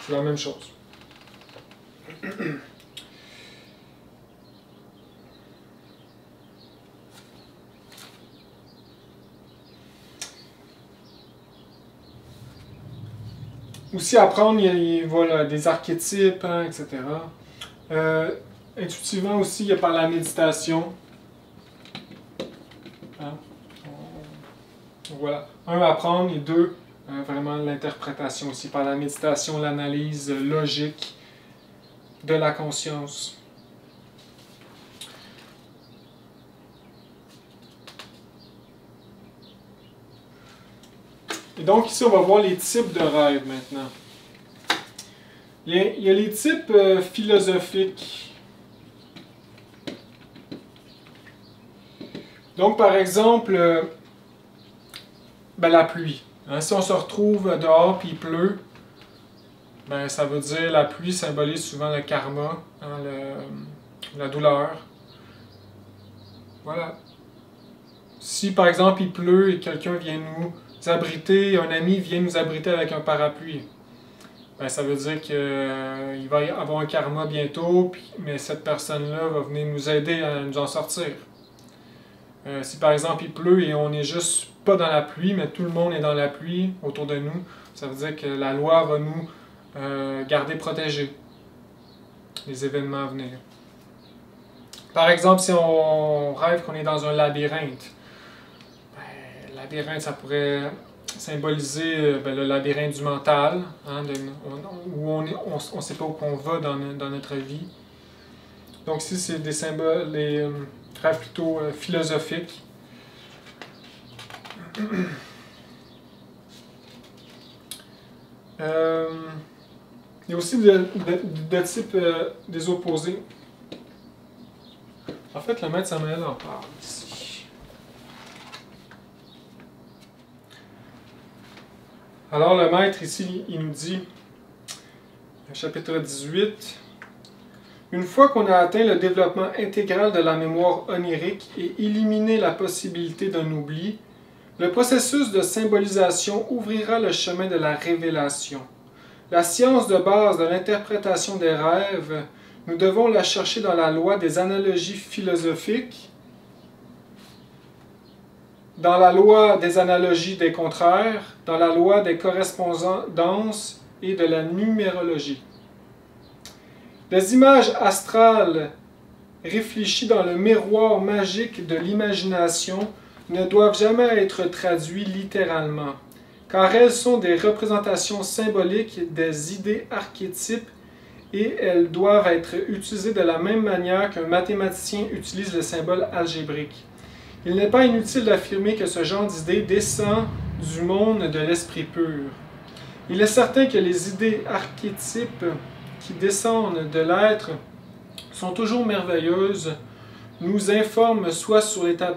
C'est la même chose. Aussi apprendre, voilà, des archétypes, hein, etc. Intuitivement aussi, il y a par la méditation. Hein? Voilà. 1, apprendre, et 2, vraiment l'interprétation aussi, par la méditation, l'analyse logique de la conscience. Et donc ici, on va voir les types de rêves maintenant. Il y a les types philosophiques. Donc par exemple, la pluie. Hein, si on se retrouve dehors et il pleut, ça veut dire la pluie symbolise souvent le karma, hein, la douleur. Voilà. Si par exemple il pleut et quelqu'un vient nous abriter, un ami vient nous abriter avec un parapluie, ça veut dire qu'il va y avoir un karma bientôt, mais cette personne-là va venir nous aider à nous en sortir. Si par exemple il pleut et on n'est juste pas dans la pluie, mais tout le monde est dans la pluie autour de nous, ça veut dire que la loi va nous garder protégés des événements à venir. Par exemple, si on rêve qu'on est dans un labyrinthe, labyrinthe, ça pourrait symboliser le labyrinthe du mental, hein, où on ne sait pas où on va dans notre vie. Donc ici, c'est des symboles, des rêves plutôt philosophiques. Il y a aussi de type des opposés. En fait, le maître Samael en parle ici. Alors, le maître ici, il nous dit, chapitre 18, « Une fois qu'on a atteint le développement intégral de la mémoire onirique et éliminé la possibilité d'un oubli, le processus de symbolisation ouvrira le chemin de la révélation. La science de base de l'interprétation des rêves, nous devons la chercher dans la loi des analogies philosophiques, dans la loi des analogies des contraires, dans la loi des correspondances et de la numérologie. Les images astrales réfléchies dans le miroir magique de l'imagination ne doivent jamais être traduites littéralement, car elles sont des représentations symboliques des idées archétypes et elles doivent être utilisées de la même manière qu'un mathématicien utilise le symbole algébrique. Il n'est pas inutile d'affirmer que ce genre d'idée descend du monde de l'esprit pur. Il est certain que les idées archétypes qui descendent de l'être sont toujours merveilleuses, nous informent soit sur l'état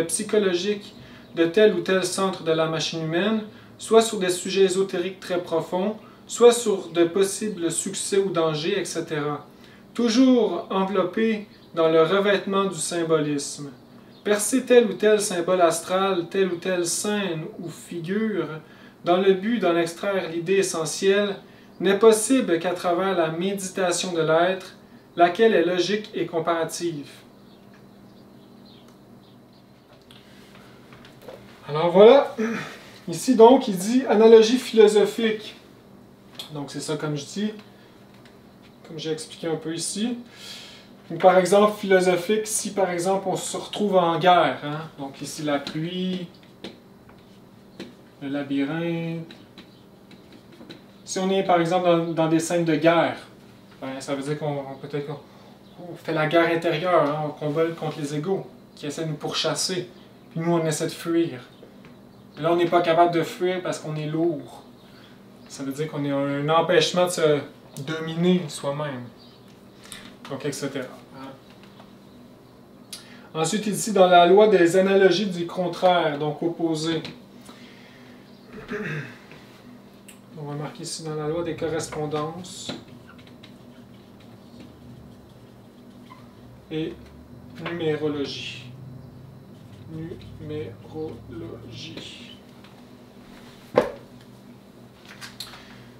psychologique de tel ou tel centre de la machine humaine, soit sur des sujets ésotériques très profonds, soit sur de possibles succès ou dangers, etc. Toujours enveloppés dans le revêtement du symbolisme. Percer tel ou tel symbole astral, telle ou telle scène ou figure, dans le but d'en extraire l'idée essentielle, n'est possible qu'à travers la méditation de l'être, laquelle est logique et comparative. Alors voilà, ici donc il dit analogie philosophique. Donc c'est ça comme je dis, comme j'ai expliqué un peu ici. Ou par exemple philosophique, si par exemple on se retrouve en guerre, hein? Donc ici la pluie, le labyrinthe. Si on est par exemple dans des scènes de guerre, ben, ça veut dire qu'on peut-être qu'on fait la guerre intérieure, hein, on combat contre les égaux, qui essaient de nous pourchasser. Puis nous, on essaie de fuir. Et là, on n'est pas capable de fuir parce qu'on est lourd. Ça veut dire qu'on est un empêchement de se dominer soi-même. Donc, etc. Ensuite, ici, dans la loi des analogies du contraire, donc opposé. On va marquer ici dans la loi des correspondances et numérologie. Numérologie.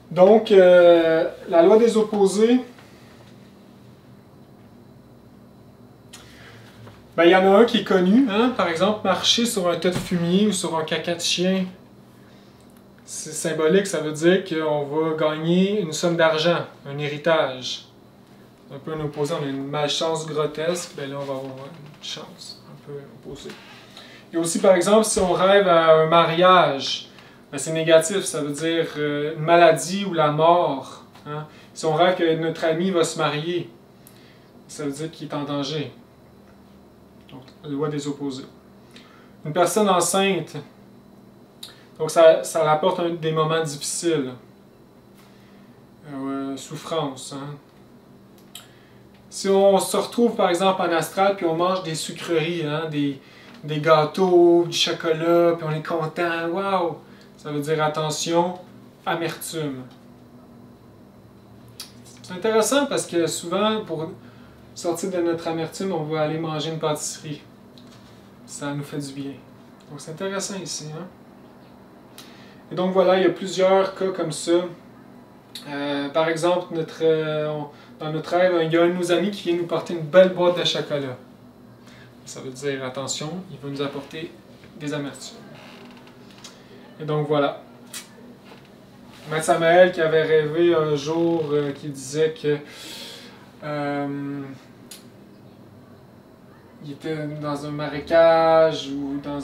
Donc, la loi des opposés, ben, il y en a un qui est connu, hein? Par exemple, marcher sur un tas de fumier ou sur un caca de chien. C'est symbolique, ça veut dire qu'on va gagner une somme d'argent, un héritage. Un peu un opposé, on a une malchance grotesque, ben là on va avoir une chance un peu opposée. Et aussi, par exemple, si on rêve à un mariage, ben c'est négatif, ça veut dire une maladie ou la mort. Hein? Si on rêve que notre ami va se marier, ça veut dire qu'il est en danger. Donc, la loi des opposés. Une personne enceinte, donc ça rapporte des moments difficiles. Souffrance. Hein? Si on se retrouve par exemple en astral puis on mange des sucreries, hein, des gâteaux, du chocolat, puis on est content, waouh! Ça veut dire attention, amertume. C'est intéressant parce que souvent, pour sortir de notre amertume, on va aller manger une pâtisserie. Ça nous fait du bien. Donc c'est intéressant ici. Hein? Et donc voilà, il y a plusieurs cas comme ça. Par exemple, dans notre rêve, il y a un de nos amis qui vient nous porter une belle boîte de chocolat. Ça veut dire, attention, il va nous apporter des amertumes. Et donc voilà. Maître Samael qui avait rêvé un jour, qui disait que il était dans un marécage ou dans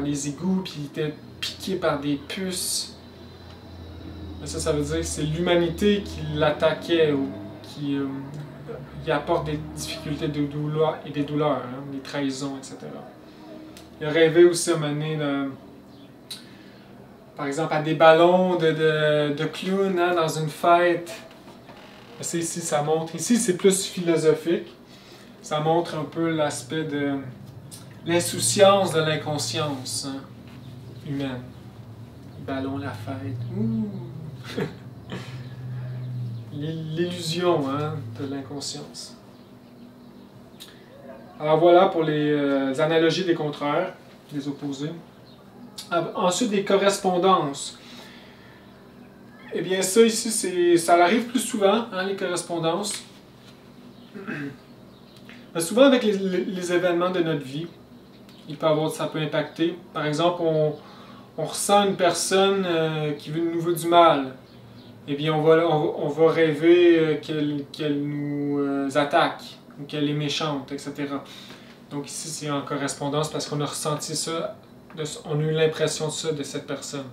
les égouts, puis il était piqué par des puces. Mais ça veut dire que c'est l'humanité qui l'attaquait ou qui y apporte des difficultés de douleur et des douleurs, hein, des trahisons, etc. Il a rêvé aussi à mener, par exemple, à des ballons de clowns hein, dans une fête. Ici, ça montre. Ici, c'est plus philosophique. Ça montre un peu l'aspect de l'insouciance de l'inconscience hein, humaine. Ballon, la fête. Ouh. L'illusion hein, de l'inconscience. Alors voilà pour les analogies des contraires, des opposés. Ensuite, des correspondances. Eh bien, ça ici, ça arrive plus souvent, hein, les correspondances. Mais souvent avec les événements de notre vie, ça peut impacter. Par exemple, on ressent une personne qui nous veut du mal. Eh bien, on va rêver qu'elle nous attaque, ou qu'elle est méchante, etc. Donc ici, c'est en correspondance parce qu'on a ressenti ça, on a eu l'impression de ça de cette personne.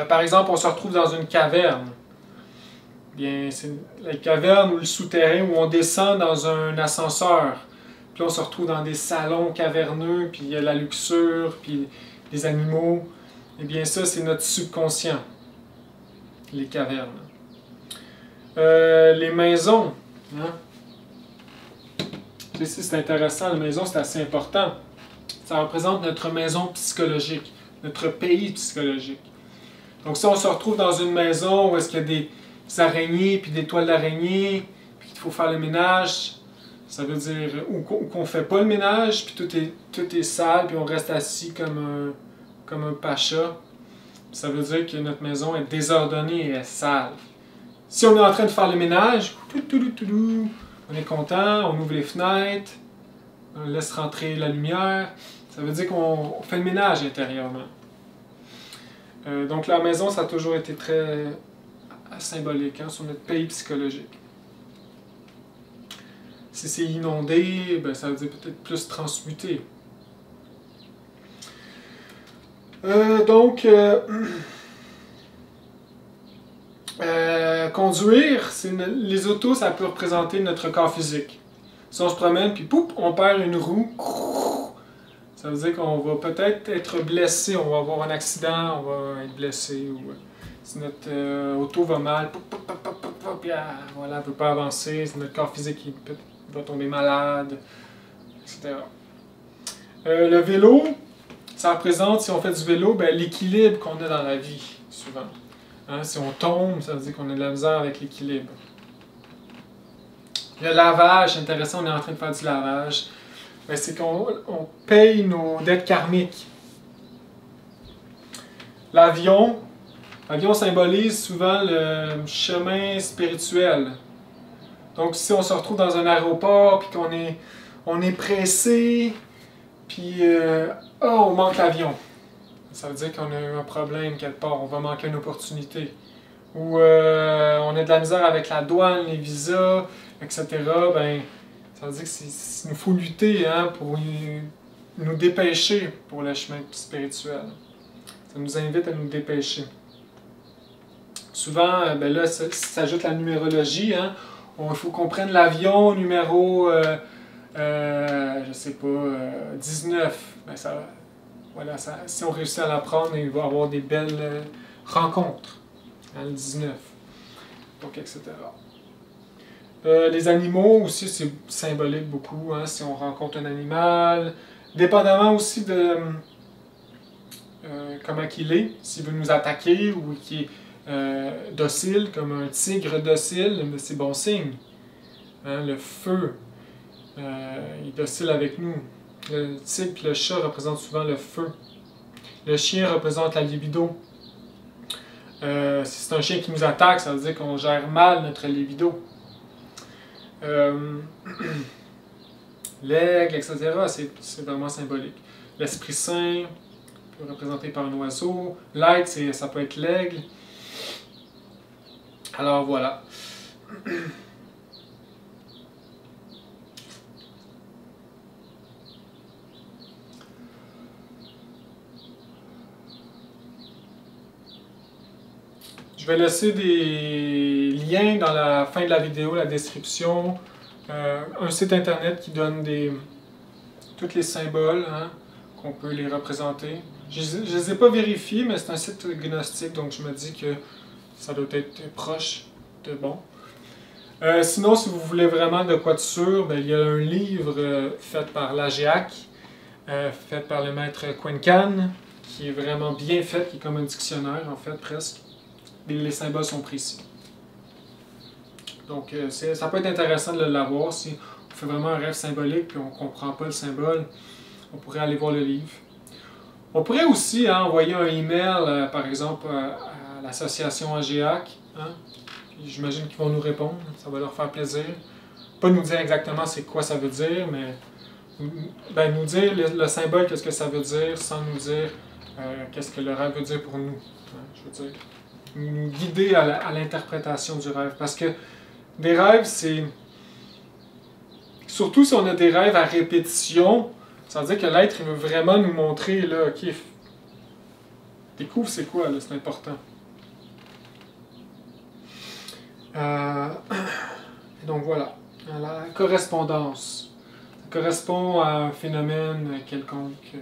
Par exemple, on se retrouve dans une caverne. Bien, c'est la caverne ou le souterrain où on descend dans un ascenseur. Puis là, on se retrouve dans des salons caverneux, puis il y a la luxure, puis des animaux. Eh bien, ça, c'est notre subconscient, les cavernes. Les maisons. Hein? Ici, c'est intéressant, la maison, c'est assez important. Ça représente notre maison psychologique, notre pays psychologique. Donc, si on se retrouve dans une maison où est-ce qu'il y a des araignées, puis des toiles d'araignées, puis qu'il faut faire le ménage, ça veut dire, ou qu'on ne fait pas le ménage, puis tout est sale, puis on reste assis comme un pacha. Ça veut dire que notre maison est désordonnée et est sale. Si on est en train de faire le ménage, on est content, on ouvre les fenêtres, on laisse rentrer la lumière, ça veut dire qu'on fait le ménage intérieurement. Donc la maison, ça a toujours été très symbolique hein, sur notre pays psychologique. Si c'est inondé, ben, ça veut dire peut-être plus transmuté. Conduire, les autos, ça peut représenter notre corps physique. Si on se promène, puis poup, on perd une roue, ça veut dire qu'on va peut-être être blessé, on va avoir un accident, on va être blessé, ou si notre auto va mal, puis voilà, elle ne peut pas avancer, si notre corps physique va tomber malade, etc. Le vélo, ça représente, si on fait du vélo, ben, l'équilibre qu'on a dans la vie, souvent. Hein, si on tombe, ça veut dire qu'on a de la misère avec l'équilibre. Le lavage, c'est intéressant, on est en train de faire du lavage. Ben, c'est qu'on paye nos dettes karmiques. L'avion symbolise souvent le chemin spirituel. Donc si on se retrouve dans un aéroport, puis on est pressé, puis on manque l'avion. Ça veut dire qu'on a eu un problème quelque part, on va manquer une opportunité. Ou on a de la misère avec la douane, les visas, etc. Ben, ça veut dire qu'il nous faut lutter pour nous dépêcher pour le chemin spirituel. Ça nous invite à nous dépêcher. Souvent, ben là, s'ajoute la numérologie. Il faut qu'on prenne l'avion numéro, je sais pas, 19. Ben voilà, si on réussit à l'apprendre, il va y avoir des belles rencontres. Le 19. Donc, etc. Les animaux aussi, c'est symbolique beaucoup. Si on rencontre un animal, dépendamment aussi de comment il est, s'il veut nous attaquer ou qu'il est docile, comme un tigre docile, c'est bon signe. Le feu, il est docile avec nous. Le tigre et le chat représentent souvent le feu. Le chien représente la libido. Si c'est un chien qui nous attaque, ça veut dire qu'on gère mal notre libido. L'aigle, etc., c'est vraiment symbolique. L'Esprit Saint peut représenter par un oiseau. L'aigle, ça peut être l'aigle. Alors voilà. Je vais laisser des liens dans la fin de la vidéo, la description, un site internet qui donne tous les symboles, qu'on peut les représenter. Je ne les ai pas vérifiés, mais c'est un site gnostique, donc je me dis que ça doit être proche de bon. Sinon, si vous voulez vraiment de quoi de sûr, ben, il y a un livre fait par l'AGEAC, fait par le maître Quencan, qui est vraiment bien fait, qui est comme un dictionnaire, en fait, presque. Les symboles sont précis. Donc, ça peut être intéressant de l'avoir. Si on fait vraiment un rêve symbolique et on ne comprend pas le symbole, on pourrait aller voir le livre. On pourrait aussi envoyer un email, par exemple, à l'association AGEAC. J'imagine qu'ils vont nous répondre. Ça va leur faire plaisir. Pas nous dire exactement c'est quoi ça veut dire, mais nous dire le symbole, qu'est-ce que ça veut dire, sans nous dire qu'est-ce que le rêve veut dire pour nous. Je veux dire, nous guider à l'interprétation du rêve. Parce que des rêves, c'est... Surtout si on a des rêves à répétition, ça veut dire que l'être veut vraiment nous montrer, là, ok, découvre c'est quoi, là, c'est important. Donc voilà, la correspondance. Ça correspond à un phénomène quelconque.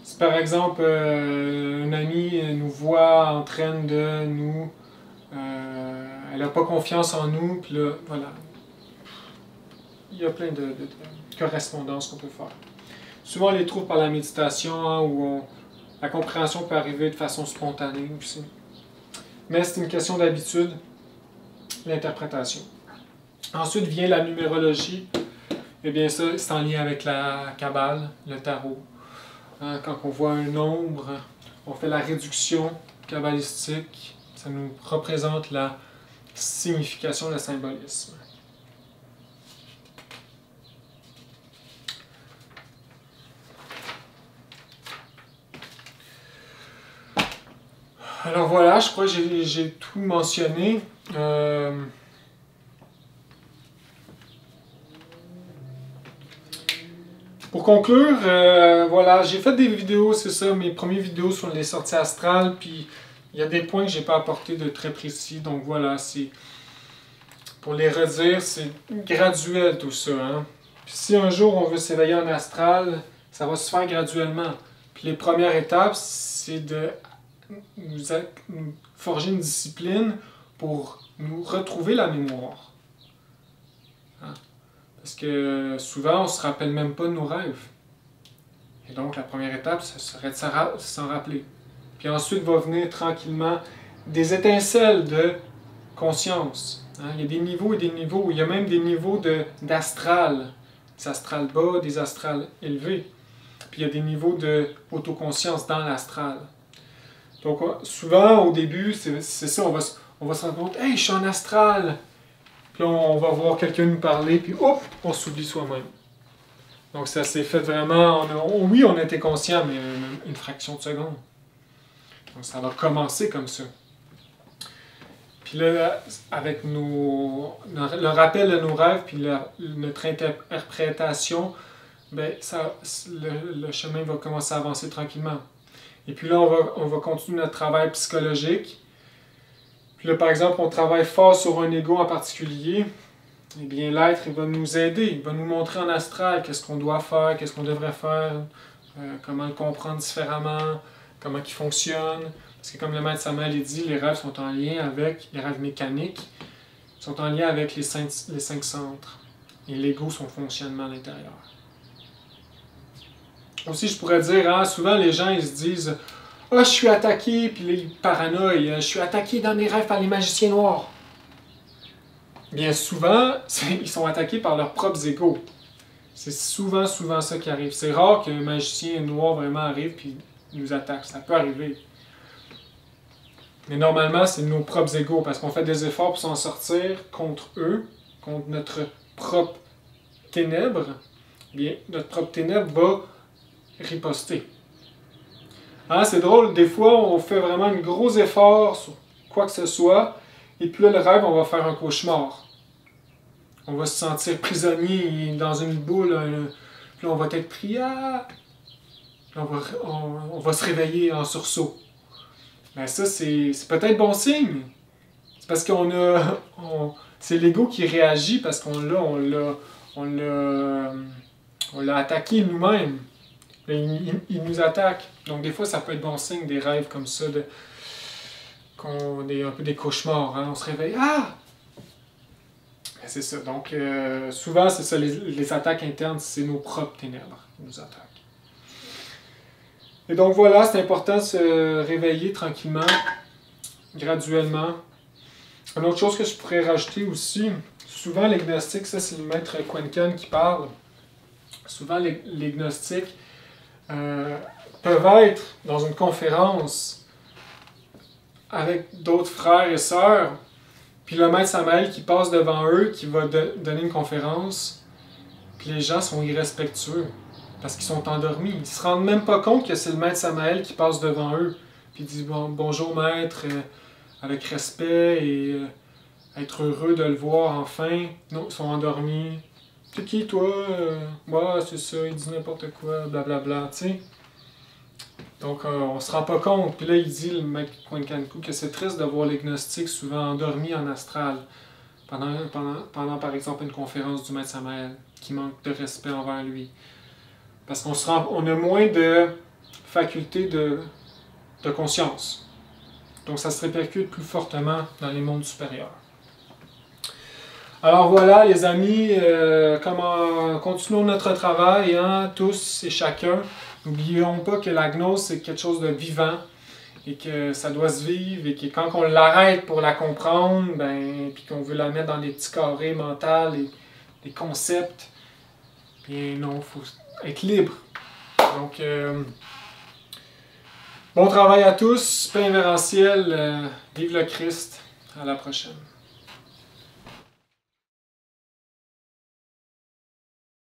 Si par exemple un ami nous voit en train de nous... elle n'a pas confiance en nous, puis là, voilà. Il y a plein de correspondances qu'on peut faire. Souvent on les trouve par la méditation, où la compréhension peut arriver de façon spontanée aussi. Mais c'est une question d'habitude, l'interprétation. Ensuite vient la numérologie. Eh bien ça, c'est en lien avec la Kabbale, le tarot. Quand on voit un nombre, on fait la réduction kabbalistique. Ça nous représente la signification, le symbolisme. Alors voilà, je crois que j'ai tout mentionné. Pour conclure, voilà, j'ai fait des vidéos, c'est ça, mes premières vidéos sur les sorties astrales, puis il y a des points que je n'ai pas apportés de très précis, donc voilà, c'est pour les redire, c'est graduel tout ça. Hein? Puis si un jour on veut s'éveiller en astral, ça va se faire graduellement. Puis les premières étapes, c'est de nous forger une discipline pour nous retrouver la mémoire. Hein? Parce que souvent, on ne se rappelle même pas de nos rêves. Et donc, la première étape, ce serait de s'en rappeler. Puis ensuite va venir tranquillement des étincelles de conscience. Hein? Il y a des niveaux et des niveaux. Il y a même des niveaux d'astral. Des astrales bas, des astrales élevés. Puis il y a des niveaux d'autoconscience dans l'astral. Donc souvent, au début, c'est ça, on va se rendre compte « Hey, je suis en astral! » Puis là, on va voir quelqu'un nous parler, puis hop, on s'oublie soi-même. Donc ça s'est fait vraiment... oui, on était conscient, mais une fraction de seconde. Donc ça va commencer comme ça. Puis là, avec le rappel de nos rêves, puis notre interprétation, ben, le chemin va commencer à avancer tranquillement. Et puis là, on va continuer notre travail psychologique. Puis là, par exemple, on travaille fort sur un ego en particulier. Eh bien, l'être, il va nous aider, il va nous montrer en astral qu'est-ce qu'on doit faire, qu'est-ce qu'on devrait faire, comment le comprendre différemment, comment il fonctionne. Parce que comme le maître Samael dit, les rêves sont en lien avec, les rêves mécaniques, sont en lien avec les 5 centres et l'ego, son fonctionnement à l'intérieur. Aussi, je pourrais dire, hein, souvent les gens ils se disent « Ah, je suis attaqué », puis là, ils paranoïent, « Je suis attaqué dans mes rêves par les magiciens noirs ». Bien souvent, ils sont attaqués par leurs propres égos. C'est souvent ça qui arrive. C'est rare qu'un magicien noir vraiment arrive puis nous attaque. Ça peut arriver. Mais normalement, c'est nos propres égos parce qu'on fait des efforts pour s'en sortir contre eux, contre notre propre ténèbre. Bien, notre propre ténèbre va riposter. Hein, c'est drôle, des fois, on fait vraiment un gros effort sur quoi que ce soit, et puis là, le rêve, on va faire un cauchemar. On va se sentir prisonnier dans une boule, puis là, on va être pris, on va se réveiller en sursaut. Ben ça, c'est peut-être bon signe. C'est parce c'est l'ego qui réagit parce qu'on l'a attaqué nous-mêmes. Il nous attaque. Donc des fois, ça peut être bon signe, des rêves comme ça, un peu des cauchemars. Hein? On se réveille, c'est ça. Donc souvent, c'est ça, les attaques internes, c'est nos propres ténèbres qui nous attaquent. Et donc voilà, c'est important de se réveiller tranquillement, graduellement. Une autre chose que je pourrais rajouter aussi, souvent les gnostiques, ça c'est le maître Quentin qui parle, souvent les gnostiques peuvent être dans une conférence avec d'autres frères et sœurs, puis le maître Samael qui passe devant eux, qui va donner une conférence, puis les gens sont irrespectueux. Parce qu'ils sont endormis. Ils ne se rendent même pas compte que c'est le maître Samael qui passe devant eux. Puis il dit bonjour maître, avec respect et être heureux de le voir enfin. Non, ils sont endormis. C'est qui toi? Ouais, c'est ça, il dit n'importe quoi, blablabla, tu sais. Donc on se rend pas compte. Puis là, il dit, le maître Quentin, que c'est triste de voir les gnostiques souvent endormis en astral. Pendant par exemple une conférence du maître Samael, qui manque de respect envers lui. Parce qu'on a moins de facultés de conscience. Donc ça se répercute plus fortement dans les mondes supérieurs. Alors voilà les amis, continuons notre travail, hein, tous et chacun. N'oublions pas que la gnose c'est quelque chose de vivant et que ça doit se vivre et que quand on l'arrête pour la comprendre, puis qu'on veut la mettre dans des petits carrés mentaux, des concepts, bien non, il faut être libre. Donc, bon travail à tous, paix invérantielle, vive le Christ, à la prochaine.